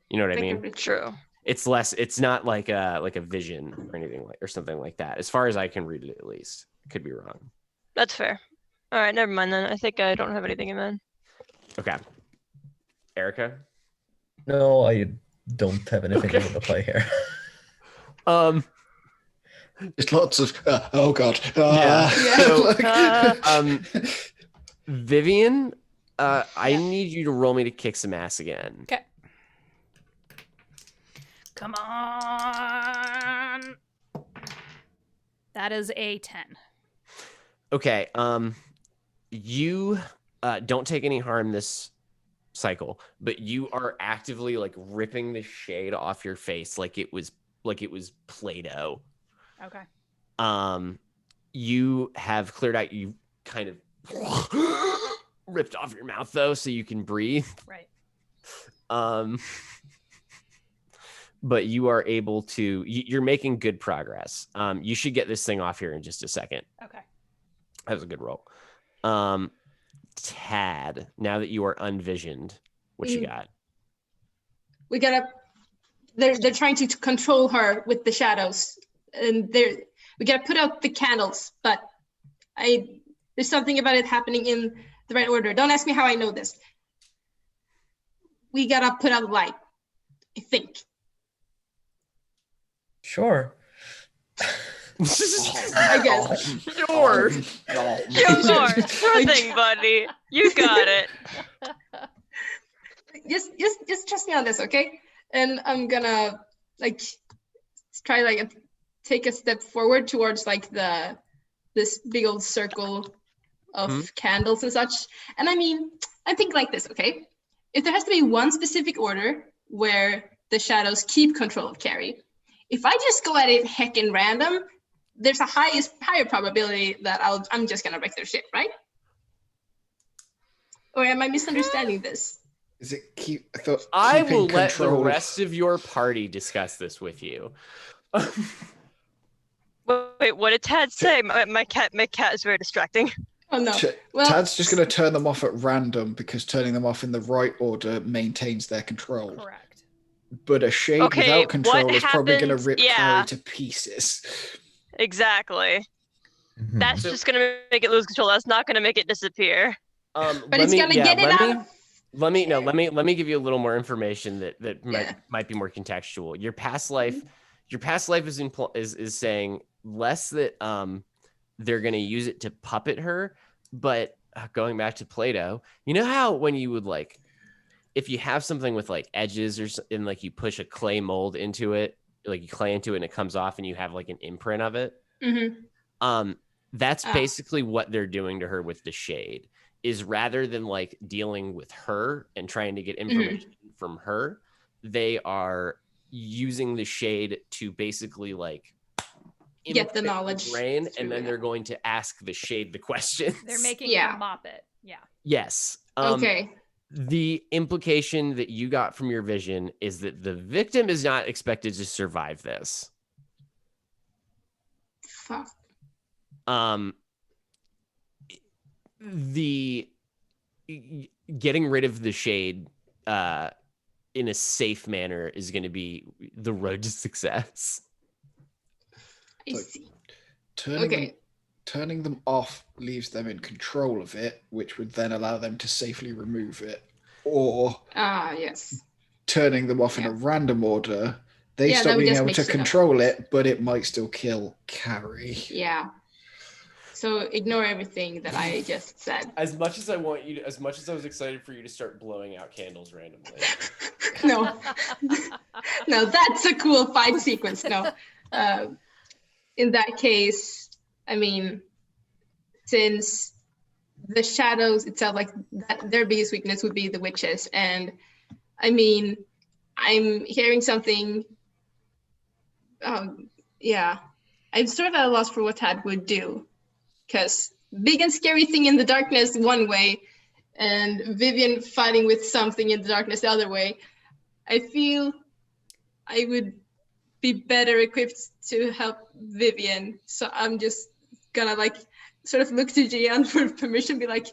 You know what I mean? True. It's not like a vision or anything or something like that. As far as I can read it, at least. Could be wrong. That's fair. All right, never mind then. I think I don't have anything in mind. Okay. Erica? No, I don't have anything to play here. There's lots of oh god. Vivian, I need you to roll me to kick some ass again. Okay. Come on. That is a 10. Okay. You don't take any harm this cycle, but you are actively like ripping the shade off your face like it was Play-Doh. Okay. You have cleared out. You kind of ripped off your mouth though, so you can breathe. Right. But you are able to. You're making good progress. You should get this thing off here in just a second. Okay. That was a good roll. Tad, now that you are unvisioned, what you got? We gotta. They're trying to control her with the shadows, and we gotta put out the candles. But there's something about it happening in the right order. Don't ask me how I know this. We gotta put out the light, I think. Sure. I guess. Sure. Sure thing, buddy. You got it. Just trust me on this, okay? And I'm gonna try take a step forward towards this big old circle of candles and such. And I think like this, okay? If there has to be one specific order where the shadows keep control of Carrie, if I just go at it heckin' random, there's a higher probability that I'm just gonna wreck their shit, right? Or am I misunderstanding this? Is it I will let the rest of your party discuss this with you. Wait, what did Tad say? My cat is very distracting. Oh no. Tad's just going to turn them off at random because turning them off in the right order maintains their control. Correct. But a shade without control is probably going to rip Carrie to pieces. Exactly. That's just going to make it lose control. That's not going to make it disappear. But it's going to get it out. Let me give you a little more information that might be more contextual. Your past life is saying less that they're going to use it to puppet her, but going back to Play-Doh, you know how when you would if you have something with edges and you push a clay mold into it, you clay into it and it comes off and you have an imprint of it. That's basically what they're doing to her with the shade. Is rather than dealing with her and trying to get information from her, they are using the shade to basically get the knowledge brain, and then they're going to ask the shade the questions. They're making him mop it. Yeah. Yes. Okay. The implication that you got from your vision is that the victim is not expected to survive this. Fuck. The getting rid of the shade in a safe manner is going to be the road to success. I see. Turning them off leaves them in control of it, which would then allow them to safely remove it. Or yes. Turning them off in a random order, they stop being able to control it, but it might still kill Carrie. Yeah. So ignore everything that I just said. As much as I was excited for you to start blowing out candles randomly. No, that's a cool fight sequence. No, in that case, since the shadows itself, their biggest weakness would be the witches, and I'm hearing something. I'm sort of at a loss for what Tad would do. Because big and scary thing in the darkness one way, and Vivian fighting with something in the darkness the other way. I feel I would be better equipped to help Vivian. So I'm just gonna sort of look to Gian for permission, be like,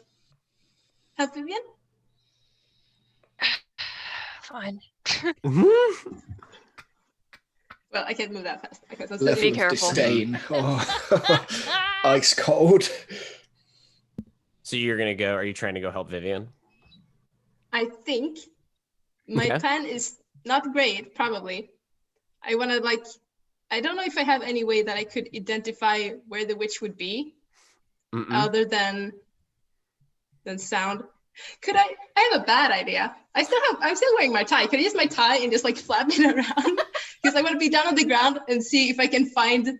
help Vivian? Fine. Well, I can't move that fast. Okay, so Level be careful. Disdain. Oh. Ice cold. So you're gonna go? Are you trying to go help Vivian? I think my plan is not great. Probably, I want to I don't know if I have any way that I could identify where the witch would be, other than sound. Could I have a bad idea. I'm still wearing my tie. Could I use my tie and just flap it around? Because I want to be down on the ground and see if I can find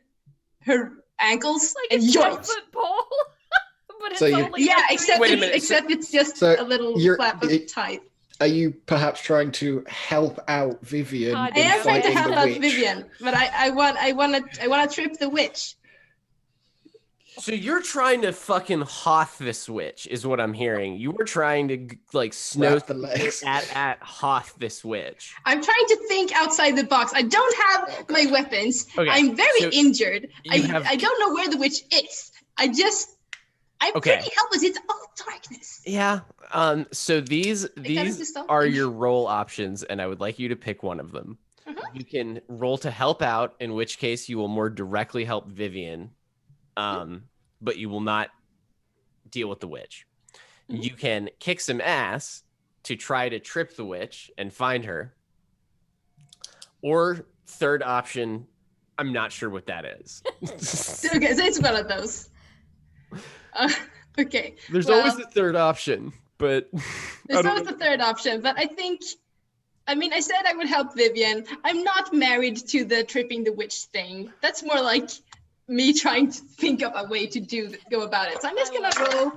her ankles and yoinks. Pole. But it's So only except it's just a little flap of tie. Are you perhaps trying to help out Vivian? I am trying to help out witch? Vivian, but I want to trip the witch. So you're trying to fucking Hoth this witch, is what I'm hearing. You were trying to snow the legs at Hoth this witch. I'm trying to think outside the box. I don't have my weapons. Okay, I'm very injured. I have- don't know where the witch is. I'm Okay. pretty helpless. It's all darkness. Yeah. So these stop are me. your roll options, and I would like you to pick one of them. You can roll to help out, in which case you will more directly help Vivian, but you will not deal with the witch. You can kick some ass to try to trip the witch and find her. Or third option, I'm not sure what that is. Okay, so it's one of those. Okay. There's well, always a third option, but There's always a third option, but I said I would help Vivian. I'm not married to the tripping the witch thing. That's more like me trying to think of a way to go about it. So I'm just gonna roll,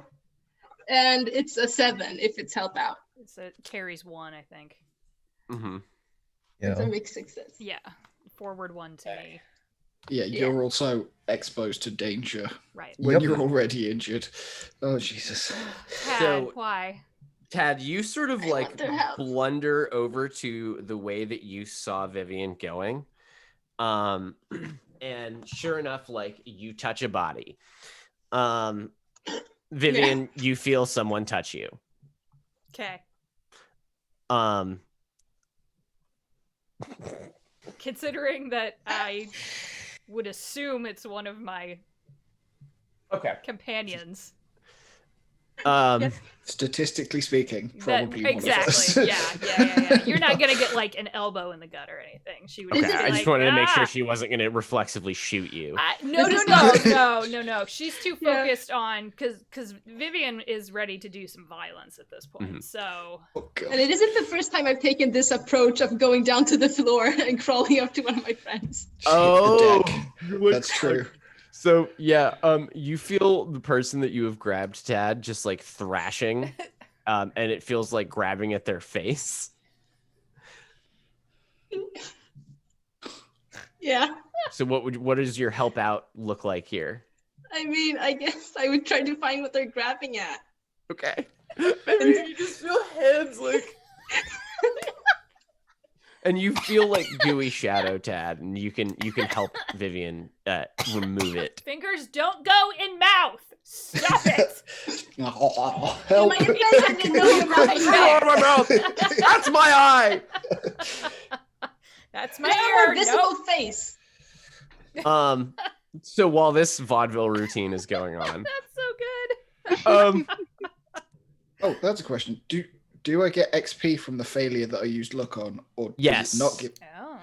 and it's a 7 if it's help out. It carries 1, I think. Mm-hmm. It's a Yeah. mixed success. Yeah, forward 1 to me. Yeah, you're also exposed to danger Right. when Yep. you're already injured. Oh, Jesus. Tad, So- why? Tad, you sort of I like want their help. blunder over to the way that you saw Vivian going. And sure enough, like you touch a body. Vivian, you feel someone touch you. Okay. Um, Considering that I would assume it's one of my okay. companions. Statistically speaking, probably one of us. Exactly. Yeah. You're not gonna get like an elbow in the gut or anything. She would. Okay, just be I just like, wanted to make sure "Ah!" she wasn't going to reflexively shoot you. No. She's too Yeah. focused on because Vivian is ready to do some violence at this point. Mhm. So Oh, God. And it isn't the first time I've taken this approach of going down to the floor and crawling up to one of my friends. She hit the deck. you That's true. So yeah, you feel the person that you have grabbed, Tad, just like thrashing, and it feels like grabbing at their face. Yeah. So what does your help out look like here? I mean, I guess I would try to find what they're grabbing at. Okay, maybe you just feel hands like, and you feel like gooey shadow, Tad, and you can help Vivian remove it. fingers don't go in mouth. Stop it. Oh, In help. my defense, I didn't know about It's out of my mouth. That's my eye. That's my my ear. visible Nope. face. So while this vaudeville routine is going on, That's so good. Oh, that's a question. Do I get XP from the failure that I used luck on, or does Yes. it not give? Oh.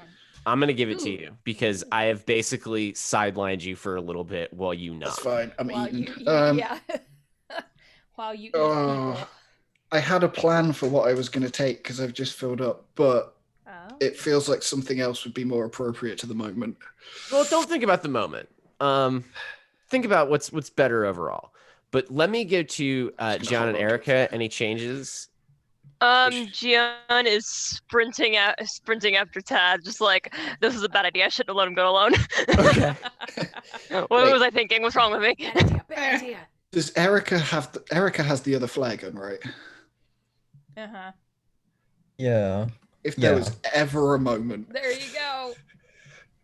I'm gonna give it to Ooh. you because I have basically sidelined you for a little bit while you That's not. fine. I'm While eating. yeah. While you eat Oh. people. I had a plan for what I was going to take because I've just filled up, but Oh. it feels like something else would be more appropriate to the moment. Well, don't think about the moment. Think about what's better overall. But let me give to John and Erica any changes. Gian is sprinting after Tad, just like, this is a bad idea. I shouldn't have let him go alone. Okay. What Wait. was I thinking? What's wrong with me? Bad idea. Does Erica have Erica has the other flare gun, right? Uh-huh. Yeah. If there Yeah. was ever a moment, There you go.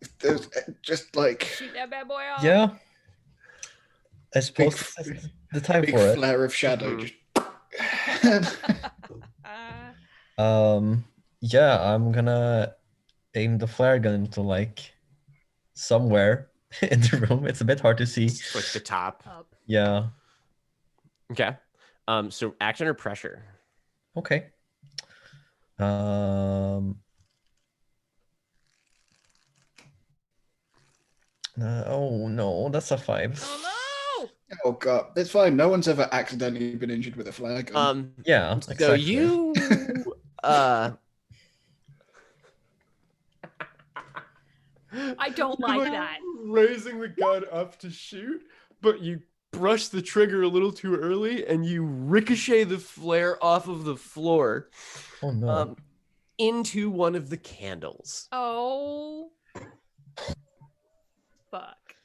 if there's just like Shoot that bad boy off. Yeah. I suppose Big- this is the time big for it. flare of shadow, Mhm. just Yeah, I'm gonna aim the flare gun into like somewhere in the room. It's a bit hard to see. Just like the top. Up. Yeah. Okay. So act under pressure. Okay. Oh no, that's a 5. Oh no! oh god, it's fine. No one's ever accidentally been injured with a flare gun. Yeah, So exactly. you I don't like that. Raising the gun up to shoot, but you brush the trigger a little too early and you ricochet the flare off of the floor Oh no. into one of the candles. Oh. Fuck.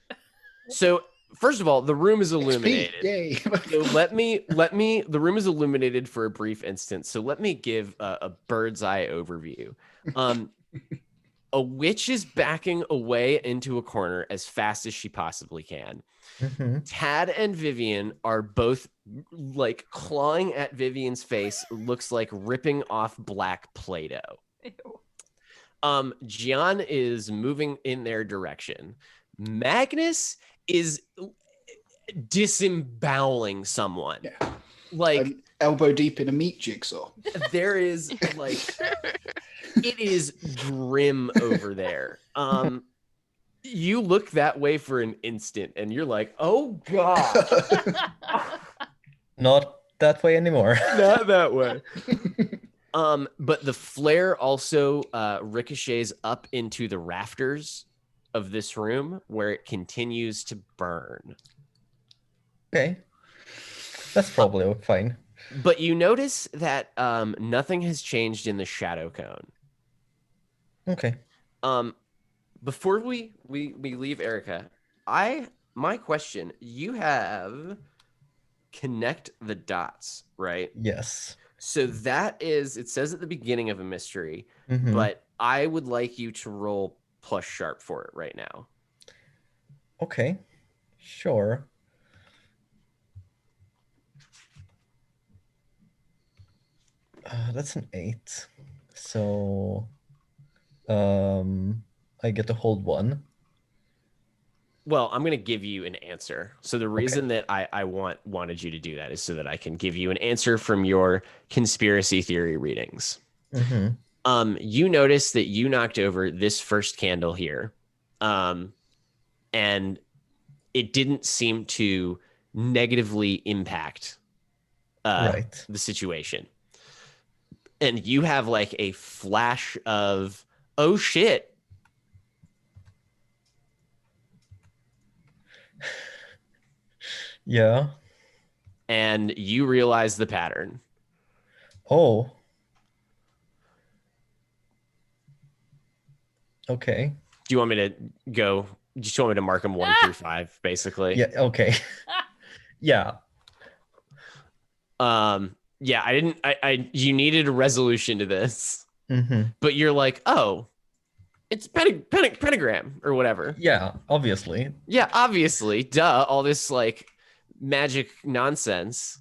So first of all, the room is XP, illuminated. yay! So let me the room is illuminated for a brief instant. So let me give a bird's eye overview. A witch is backing away into a corner as fast as she possibly can. Tad and Vivian are both like clawing at Vivian's face. Looks like ripping off black Play-Doh. Gian is moving in their direction. Magnus is disemboweling someone. Yeah. Like elbow deep in a meat jigsaw. There is like it is grim over there. You look that way for an instant and you're like, oh god. Not that way anymore. Not that way. But the flare also ricochets up into the rafters of this room where it continues to burn. Okay. That's probably fine. But you notice that nothing has changed in the shadow cone. Okay. Before we leave Erica, my question, you have connect the dots, right? Yes. So that is, it says at the beginning of a mystery, but I would like you to roll plus sharp for it right now. Okay. Sure. That's an 8. So I get to hold 1. Well, I'm going to give you an answer. So the reason that I wanted you to do that is so that I can give you an answer from your conspiracy theory readings. You notice that you knocked over this first candle here, and it didn't seem to negatively impact the situation. And you have like a flash of, oh shit. Yeah. And you realize the pattern. Oh. Okay. Do you want me to go? Just want me to mark them 1 through 5, basically? Yeah. Okay. Yeah. Yeah, I didn't. You needed a resolution to this, but you're like, oh, it's pentagram or whatever. Yeah, obviously. Yeah, obviously, duh. All this like magic nonsense.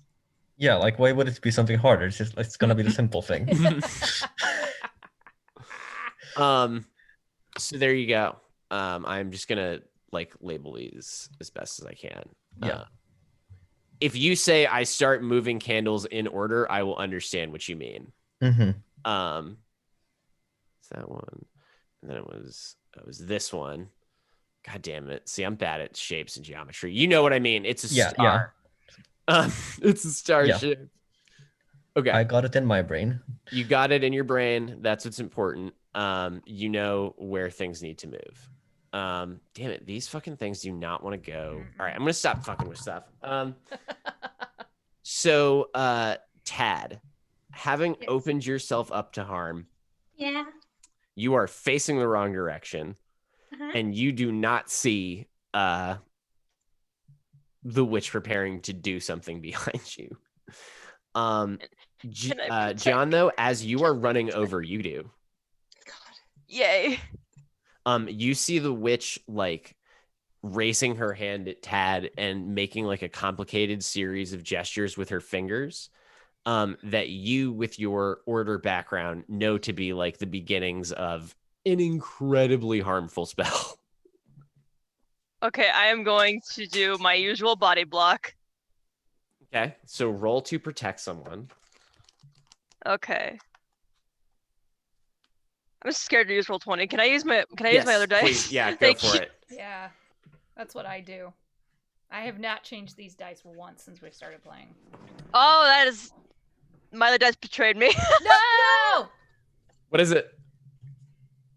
Yeah, like why would it be something harder? It's gonna be the simple thing. So there you go. I'm just gonna like label these as best as I can. Yeah. If you say I start moving candles in order, I will understand what you mean. It's that one, and then it was this one. God damn it! See, I'm bad at shapes and geometry. You know what I mean? It's a star. Yeah. It's a star shape. Okay, I got it in my brain. You got it in your brain. That's what's important. You know where things need to move. Damn it, these fucking things do not want to go. All right, I'm gonna stop fucking with stuff. So Tad, having opened yourself up to harm, you are facing the wrong direction, and you do not see the witch preparing to do something behind you. John, though, as you are running over, you do. Yay. You see the witch like raising her hand at Tad and making like a complicated series of gestures with her fingers that you, with your order background, know to be like the beginnings of an incredibly harmful spell. Okay, I am going to do my usual body block. Okay, so roll to protect someone. Okay. I'm scared to use roll 20. Can I use my use my other dice? Please. Yeah, go for it. Yeah. That's what I do. I have not changed these dice once since we started playing. Oh, that is my other dice betrayed me. No! What is it?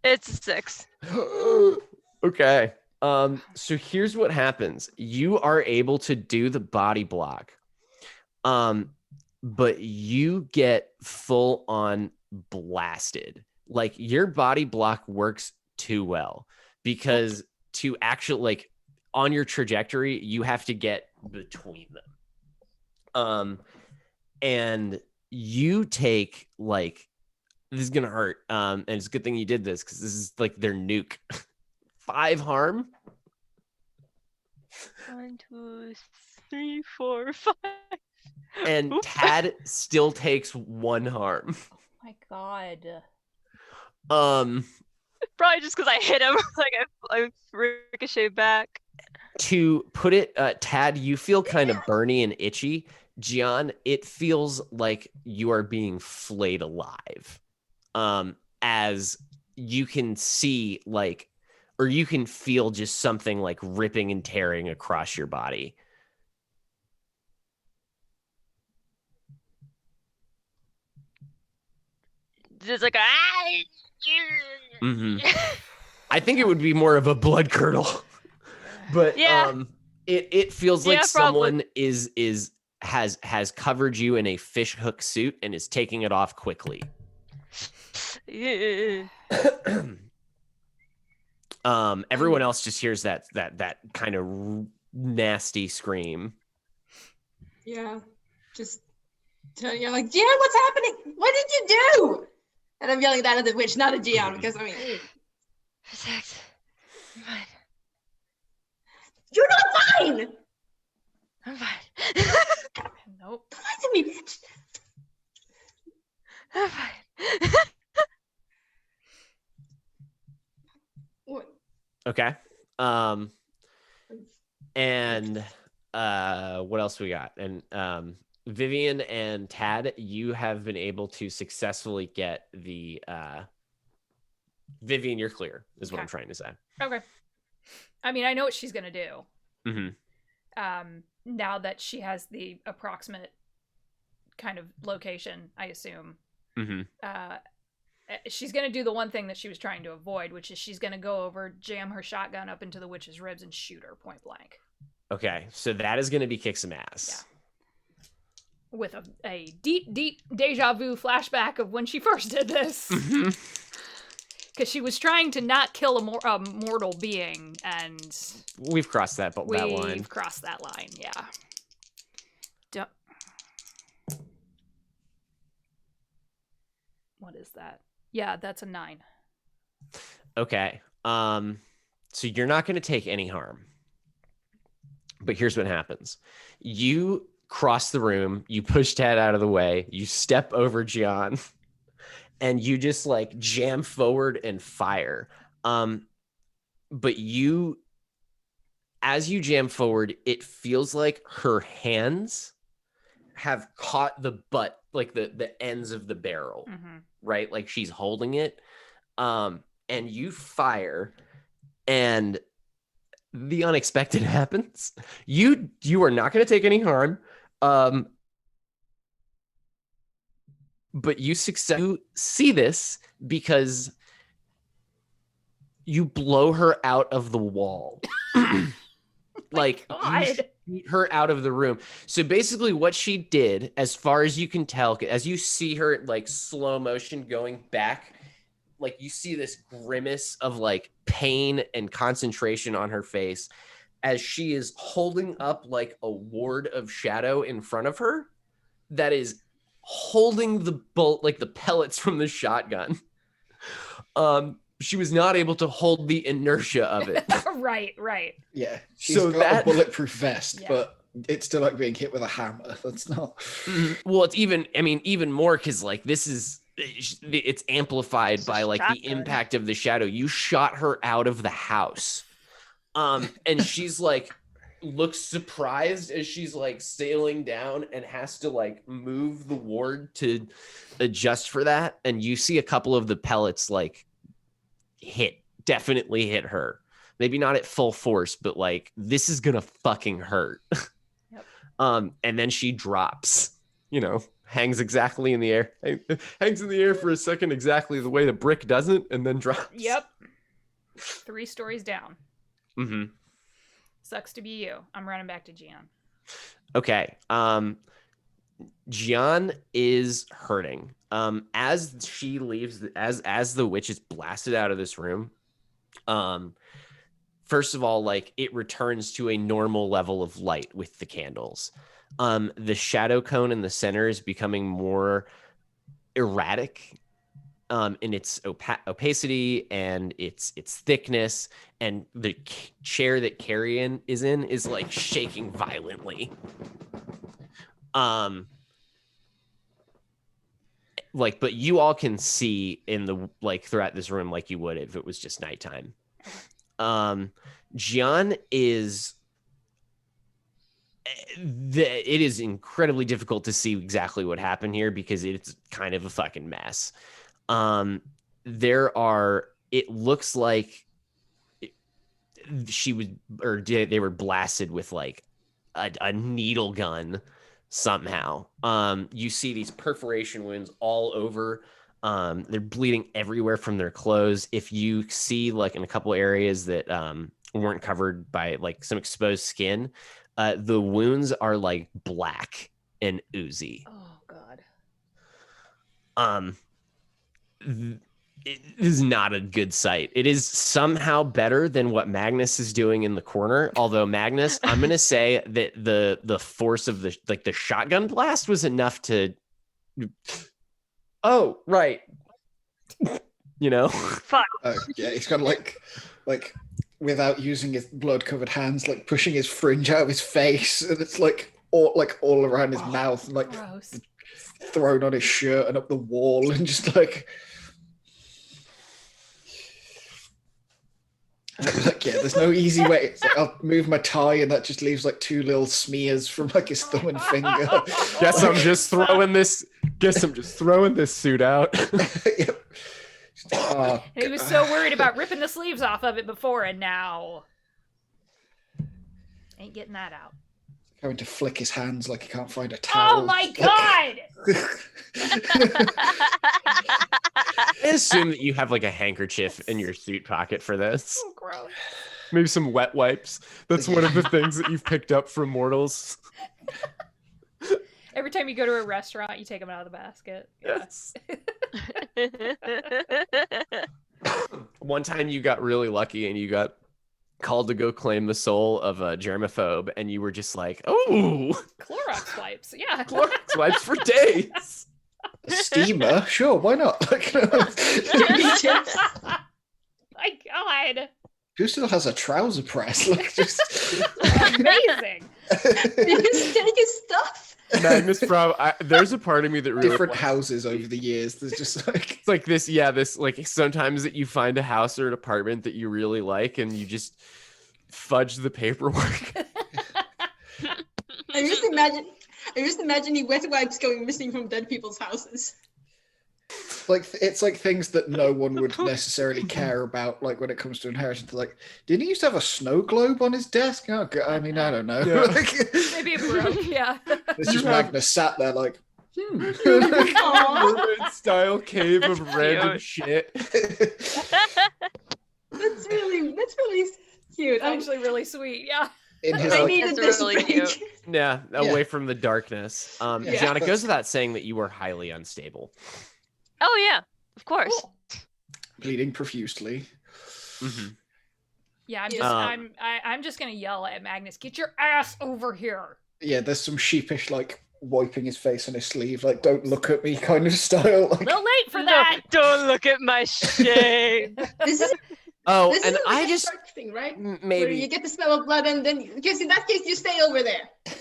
It's a 6. Okay. So here's what happens. You are able to do the body block. But you get full on blasted. Like your body block works too well because to actually like on your trajectory, you have to get between them. And you take like This is gonna hurt. And it's a good thing you did this because this is like their nuke. 5 harm. 1, 2, 3, 4, 5. And Oops. Tad still takes 1 harm. Oh my god. Probably just because I hit him. Like I ricochet back. To put it, Tad, you feel kind of burny and itchy. Gian, it feels like you are being flayed alive. As you can see, like, or you can feel just something like ripping and tearing across your body. Just like Mhm. I think it would be more of a blood curdle, but Yeah. it feels like Yeah, someone has covered you in a fish hook suit and is taking it off quickly. Everyone else just hears that kind of nasty scream. Yeah, just telling you like, Gian, what's happening? What did you do? And I'm yelling that at the witch, not at Gian, because I mean, Protect. I'm fine. you're not fine. I'm fine. Nope. Don't lie to me, bitch. I'm fine. What? Okay. And what else we got? And Vivian and Tad, you have been able to successfully get the Vivian, you're clear, is what I'm trying to say. Okay. I mean, I know what she's gonna do. Mm-hmm. Now that she has the approximate kind of location, I assume. Mm-hmm. She's gonna do the one thing that she was trying to avoid, which is she's gonna go over, jam her shotgun up into the witch's ribs, and shoot her point blank. Okay, so that is gonna be kick some ass. Yeah. With a deep deja vu flashback of when she first did this. Because she was trying to not kill a mortal being, and We've crossed that line. We've crossed that line, yeah. What is that? Yeah, that's a 9. Okay. So you're not going to take any harm. But here's what happens. You cross the room, you push Tad out of the way, you step over Gian, and you just like jam forward and fire. But as you jam forward, it feels like her hands have caught the butt, like the ends of the barrel, right? Like she's holding it. And you fire, and the unexpected happens. You are not going to take any harm. But you see this because you blow her out of the wall. Like you shoot her out of the room. So basically what she did, as far as you can tell, as you see her like slow motion going back, like you see this grimace of like pain and concentration on her face as she is holding up like a ward of shadow in front of her that is holding the bolt, like the pellets from the shotgun. She was not able to hold the inertia of it. Right. Yeah, she's So got that- a bulletproof vest, Yeah. but it's still like being hit with a hammer. That's not. Well, it's even more because like it's amplified by like the shotgun. impact of the shadow. You shot her out of the house. And she's like looks surprised as she's like sailing down and has to like move the ward to adjust for that. And you see a couple of the pellets like definitely hit her. Maybe not at full force, but like this is gonna fucking hurt. Yep. And then she drops, hangs exactly in the air, hangs in the air for a second, exactly the way the brick doesn't, and then drops. Yep. 3 stories down. Mm-hmm. Sucks to be you. I'm running back to Gian. Okay. Gian is hurting. As she leaves, as the witch is blasted out of this room, first of all, like it returns to a normal level of light with the candles. The shadow cone in the center is becoming more erratic in its opacity and its thickness, and the chair that Carrion is in is like shaking violently. Like, but you all can see in the throughout this room like you would if it was just nighttime. Gian is. It is incredibly difficult to see exactly what happened here because it's kind of a fucking mess. It looks like they were blasted with like a needle gun somehow. You see these perforation wounds all over. They're bleeding everywhere from their clothes. If you see like in a couple areas that weren't covered by like some exposed skin, the wounds are like black and oozy. Oh God. It is not a good sight. It is somehow better than what Magnus is doing in the corner. Although Magnus, I'm gonna say that the force of the shotgun blast was enough to. Oh right. Fuck. Yeah, he's got like without using his blood-covered hands, like pushing his fringe out of his face, and it's like all around his mouth, and like Gross. thrown on his shirt and up the wall, and just like. Like, yeah, there's no easy way. It's like, I'll move my tie, and that just leaves like 2 little smears from like his thumb and finger. Guess I'm just throwing this suit out. Yep. Oh, He was so worried about ripping the sleeves off of it before, and now ain't getting that out. Having to flick his hands like he can't find a towel. Oh my God! I assume that you have like a handkerchief in your suit pocket for this. Oh, gross. Maybe some wet wipes. That's one of the things that you've picked up from mortals. Every time you go to a restaurant, you take them out of the basket. Yes. One time you got really lucky and you got called to go claim the soul of a germaphobe, and you were just like, oh, Clorox wipes. Yeah. Clorox wipes for days. Steamer? Sure, why not? Like, My God. who still has a trouser press? Like, just Amazing. You can take his stuff. Magnus, there's a part of me that really different wants- houses over the years. There's just like It's like this like sometimes that you find a house or an apartment that you really like and you just fudge the paperwork. I'm just imagining wet wipes going missing from dead people's houses. it's like things that no one would necessarily care about, like when it comes to inheritance. Like, didn't he used to have a snow globe on his desk? Oh, I mean, I don't know. Yeah. Like, Maybe it broke. Yeah. it's just Magnus sat there like, Aw, Mermaid style cave of random shit. that's really cute. It's actually really sweet. Yeah. in his I like, needed That's this really break. cute. Yeah, Yeah. away from the darkness. Yeah. John, it goes without saying that you were highly unstable. Oh yeah, of course. bleeding profusely. Mm-hmm. Yeah. I'm just I'm just gonna yell at Magnus. Get your ass over here. Yeah, there's some sheepish like wiping his face on his sleeve, like "don't look at me" kind of style. A Like, little late for that. Don't look at my shame. This is Oh, this and is like I a just shark thing, right? Where you maybe get the smell of blood, and then because in that case you stay over there. I'm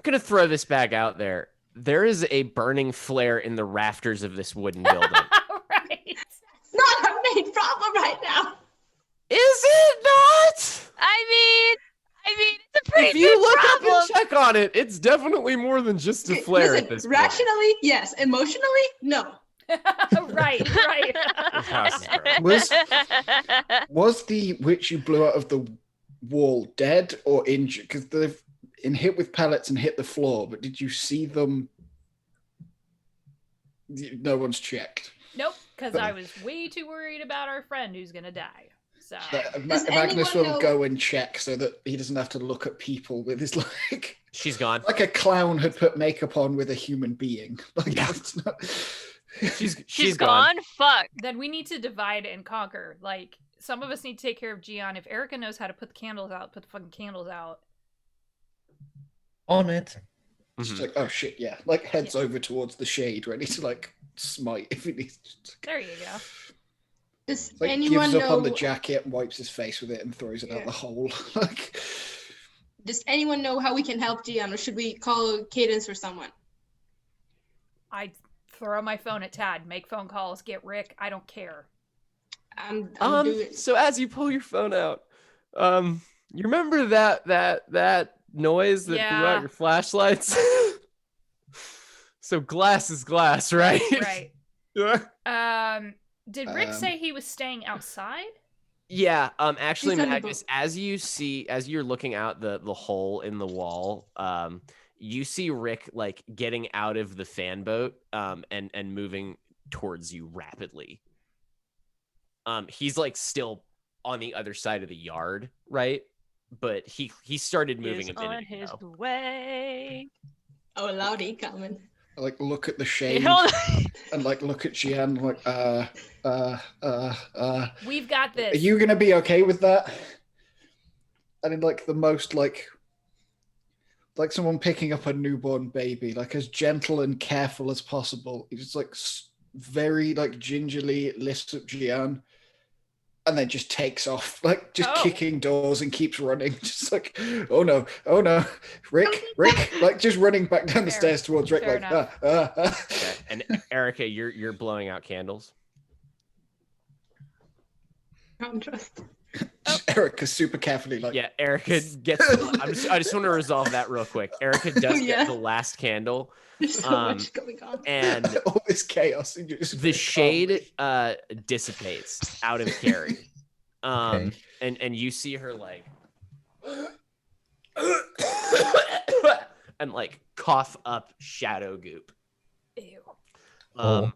gonna throw this bag out there. There is a burning flare in the rafters of this wooden building. Right. Not our main problem right now. Is it not? I mean, it's a pretty If you big look problem. up and check on it, it's definitely more than just a flare Listen, at this point. rationally, yes. Emotionally, no. Right. This house is burning. was the witch you blew out of the wall dead or injured? Because they've hit with pellets and hit the floor, but did you see them? No one's checked. Nope. Because I was way too worried about our friend who's gonna die. So. Does Magnus anyone will know- go and check so that he doesn't have to look at people with his like She's gone. a clown had put makeup on with a human being. Like, Yeah. it's not... She's gone. Fuck. Then we need to divide and conquer. Like, some of us need to take care of Gian. If Erica knows how to put the candles out, put the fucking candles out. On it. It's Mhm. like, oh shit, yeah. Like heads over towards the shade, ready to like smite if he needs to. There you go. Does Like anyone gives up on the know? jacket and wipes his face with it and throws it out the hole. Like, Does anyone know how we can help Gian, or should we call Cadence or someone? I throw my phone at Tad, make phone calls, get Rick. I don't care. I'm doing. So as you pull your phone out, you remember that noise that blew out your flashlights? So glass is glass, right? Right. Yeah. Did Rick say he was staying outside? Yeah. Actually, He's on the Magnus, as you're looking out the hole in the wall, you see Rick like getting out of the fan boat, and moving towards you rapidly. He's like still on the other side of the yard, right? But he started moving He's a minute on his ago. way. Oh, Loudy coming. I like look at the shade and like look at Gian like We've got this. Are you gonna be okay with that? And in like the most like someone picking up a newborn baby, like as gentle and careful as possible. He just like very like gingerly lifts up Gian and then just takes off, like just kicking doors and keeps running. Just like, oh no, Rick, like just running back down the stairs towards Rick. Fair Like, Okay. And Erica, you're blowing out candles. Contrast. Erica super carefully, like, Yeah, Erica gets. I just want to resolve that real quick. Erica does get the last candle. There's so much going on. And all this chaos. And the shade dissipates out of Carrie. And you see her like and like cough up shadow goop. Ew.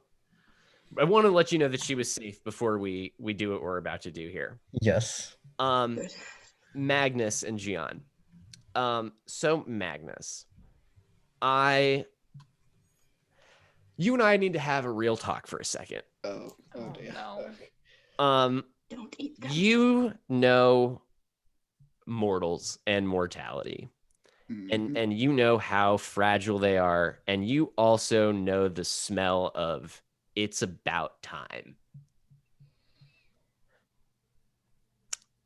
I want to let you know that she was safe before we do what we're about to do here. Yes. Magnus and Gian. So Magnus, you and I need to have a real talk for a second. Oh dear. No. Don't eat them. You know mortals and mortality. Mhm. And you know how fragile they are, and you also know the smell of it's about time.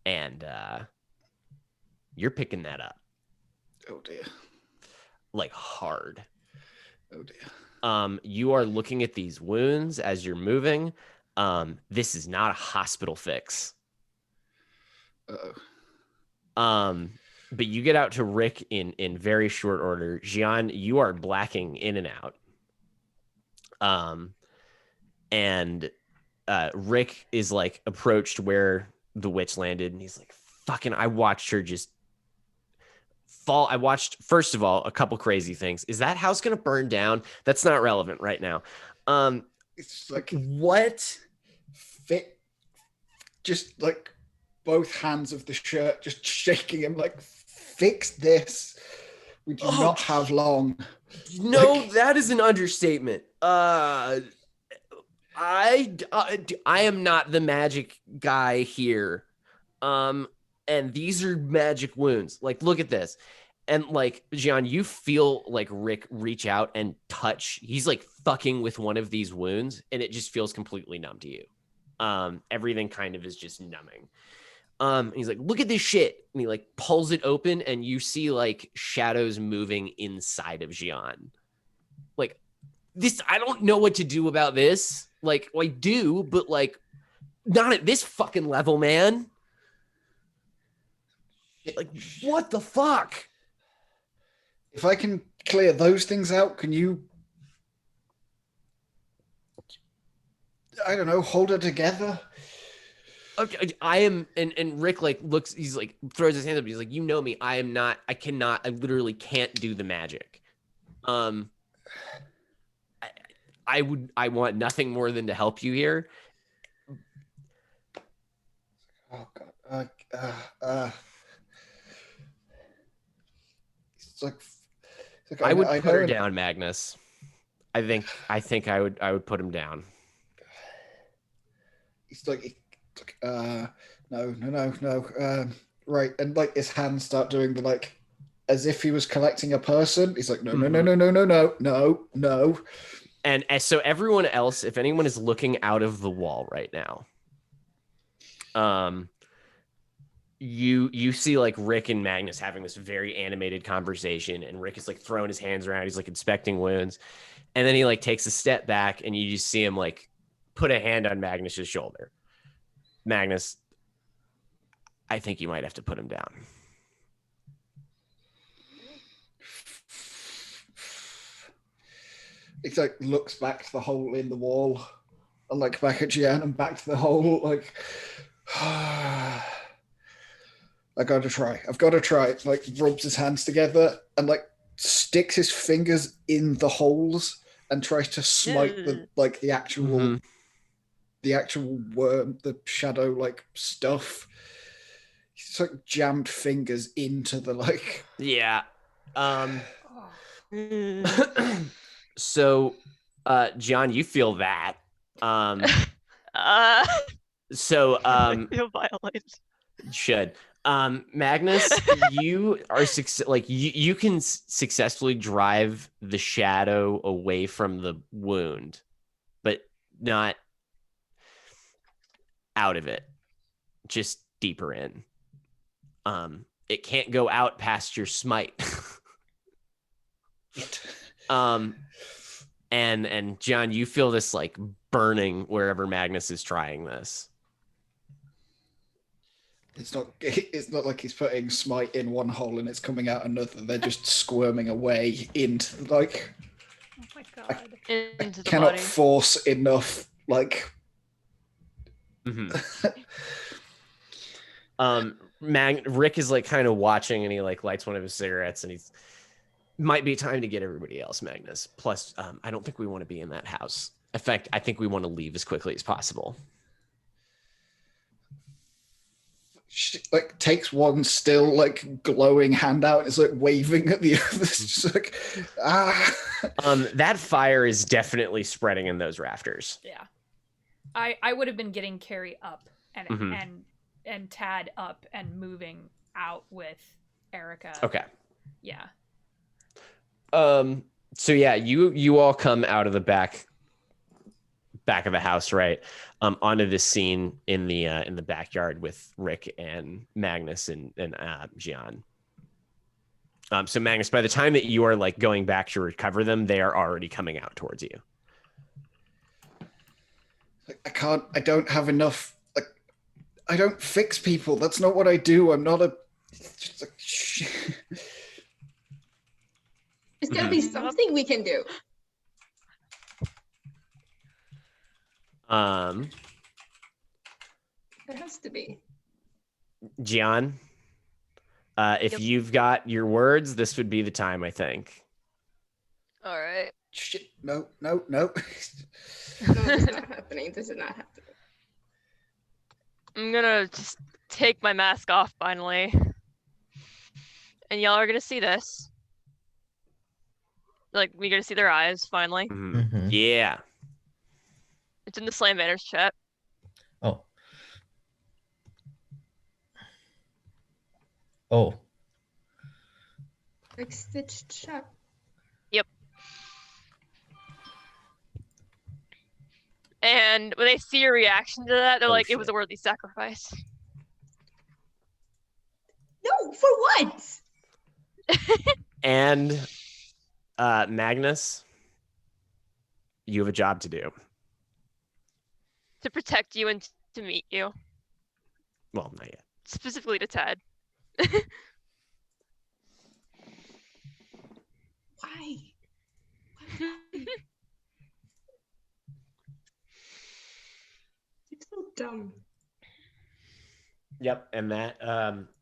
And you're picking that up. Oh dear. Like hard. Oh dear. You are looking at these wounds as you're moving. This is not a hospital fix. Uh-oh. But you get out to Rick in very short order. Gian, you are blacking in and out. And Rick is like approached where the witch landed, and he's like, fucking, I watched her just fall. I watched, first of all, a couple crazy things. Is that house gonna burn down? That's not relevant right now. It's like What? fit, just like both hands of the shirt, just shaking him, like, fix this. We do not have long. No, Like- that is an understatement. I am not the magic guy here. And these are magic wounds. Like, look at this. And like, Gian, you feel like Rick reach out and touch. He's like fucking with one of these wounds, and it just feels completely numb to you. Everything kind of is just numbing. He's like, look at this shit. And he like pulls it open, and you see like shadows moving inside of Gian. Like, this, I don't know what to do about this. Like, well, I do, but like, not at this fucking level, man. Like, what the fuck? If I can clear those things out, can you, I don't know, hold it together? Okay, I am, and Rick like looks, he's like throws his hand up. He's like, you know me, I literally can't do the magic. I want nothing more than to help you here. Oh God. It's like I would put her know- down, Magnus. I think I would put him down. He's like, no. Right, and like his hands start doing the like, as if he was collecting a person. He's like, no. And so everyone else, if anyone is looking out of the wall right now, you see like Rick and Magnus having this very animated conversation, and Rick is like throwing his hands around. He's like inspecting wounds, and then he like takes a step back, and you just see him like put a hand on Magnus's shoulder. Magnus, I think you might have to put him down. He like looks back to the hole in the wall, and like back at Gian and back to the hole, like I've got to try. Like rubs his hands together and like sticks his fingers in the holes and tries to smite the actual worm, the shadow like stuff. He's like jammed fingers into the like. Yeah. So, John, you feel that. So, I feel violated. should. Magnus, you are you can successfully drive the shadow away from the wound, but not out of it, just deeper in. It can't go out past your smite. And John, you feel this like burning wherever Magnus is trying this. It's not like he's putting smite in one hole and it's coming out another. They're just squirming away into like. Oh my god! I cannot force enough like. Rick is like kind of watching, and he like lights one of his cigarettes, and he's might be time to get everybody else, Magnus. Plus, I don't think we want to be in that house. In fact, I think we want to leave as quickly as possible. She like takes one still like glowing hand out and is like waving at the others, just like That fire is definitely spreading in those rafters. Yeah, I would have been getting Carrie up and Tad up and moving out with Erica. Okay. Yeah. So yeah, you all come out of the back of the house, right? Onto this scene in the backyard with Rick and Magnus and Gian. So Magnus, by the time that you are like going back to recover them, they are already coming out towards you. I don't have enough. Like, I don't fix people. That's not what I do. I'm not a. Just like, There's gotta be something we can do. There has to be. Gian, if you've got your words, this would be the time, I think. All right. Shit! No. No, this is not happening. This is not happening. I'm gonna just take my mask off finally, and y'all are gonna see this. Like, we gonna see their eyes finally. Mm-hmm. Yeah. It's in the Slam Banners chat. Oh. Like stitched shut. Yep. And when they see your reaction to that, they're like, shit. it was a worthy sacrifice. No, for what? And Magnus, you have a job to do. To protect you and to meet you. Well, not yet. Specifically to Tad. Why? It's so dumb. Yep. And that,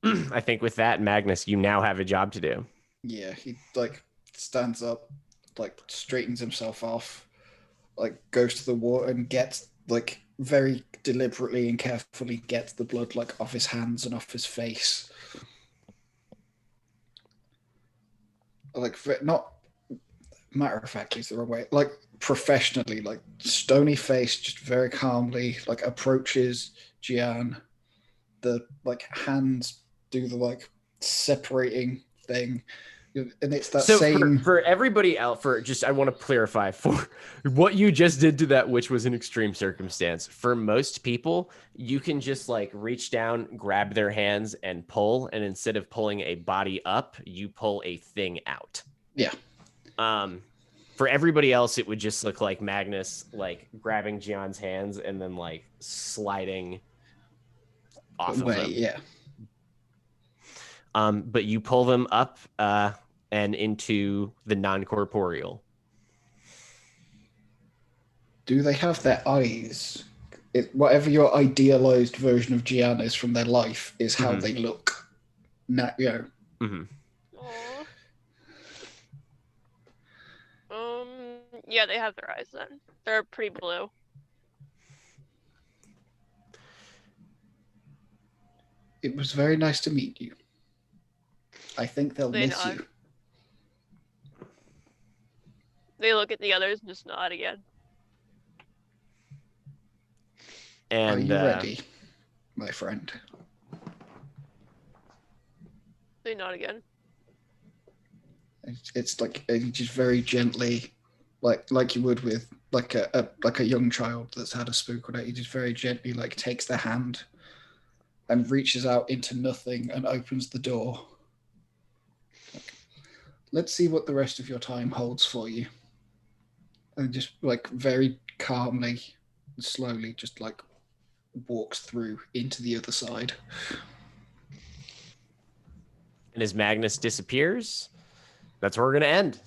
I think with that, Magnus, you now have a job to do. Yeah, he like stands up, like straightens himself off, like goes to the water and gets like very deliberately and carefully gets the blood like off his hands and off his face. Like not matter of factly is the wrong way. Like professionally, like stony face, just very calmly, like approaches Gian. The like hands do the like separating thing, And it's that So same. for everybody else, I want to clarify for what you just did to that witch was an extreme circumstance. For most people, you can just like reach down, grab their hands, and pull. And instead of pulling a body up, you pull a thing out. Yeah. For everybody else, it would just look like Magnus like grabbing Gion's hands and then like sliding off of them. Yeah. But you pull them up and into the non-corporeal. Do they have their eyes? Whatever your idealized version of Gian is from their life is how they look. Mm-hmm. Yeah, they have their eyes then. They're pretty blue. It was very nice to meet you. I think they'll They miss nod. you. They look at the others and just nod again. And Are you ready, my friend? They nod again. It's like you just very gently, like you would with like a young child that's had a spook on it. He just very gently like takes their hand and reaches out into nothing and opens the door. Let's see what the rest of your time holds for you. And just like very calmly, slowly, just like walks through into the other side. And as Magnus disappears, that's where we're gonna end.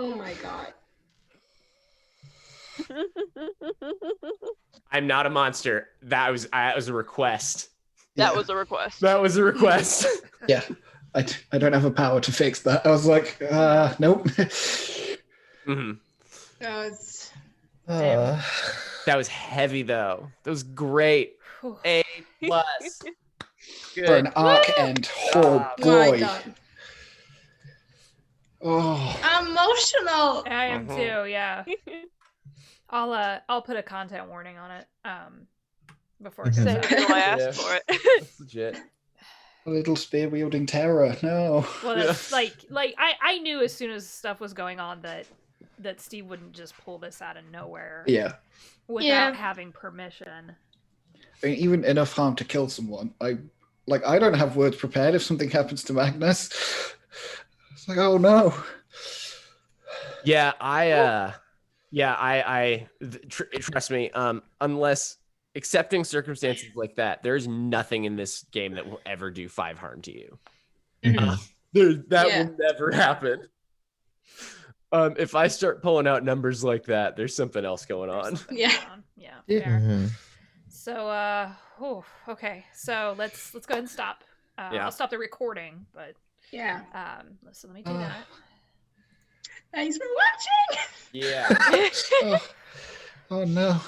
Oh my god. I'm not a monster. That was a request. That was a request. That was a request. Yeah, I don't have a power to fix that. I was like, nope. Mm-hmm. No, it's That was heavy though. That was great. A+. Good. For an arc end. Oh my boy. god. Oh. I'm emotional. I am too, yeah. I'll put a content warning on it before it Mhm. comes So out. I asked Yeah. for it. That's legit. A little spear wielding terror. No. Well, that's like I knew as soon as stuff was going on that Steve wouldn't just pull this out of nowhere Yeah. without Yeah. having permission. I mean, even enough harm to kill someone. I don't have words prepared if something happens to Magnus. It's like, oh no. Yeah, trust me. Unless accepting circumstances like that, there's nothing in this game that will ever do 5 harm to you. That Yeah. will never happen. If I start pulling out numbers like that, there's something else going on. Yeah. Yeah. Yeah. fair. Mhm. So okay. So let's go ahead and stop. Yeah. I'll stop the recording, but Yeah. so let me do that. Thanks for watching. Yeah. Oh no.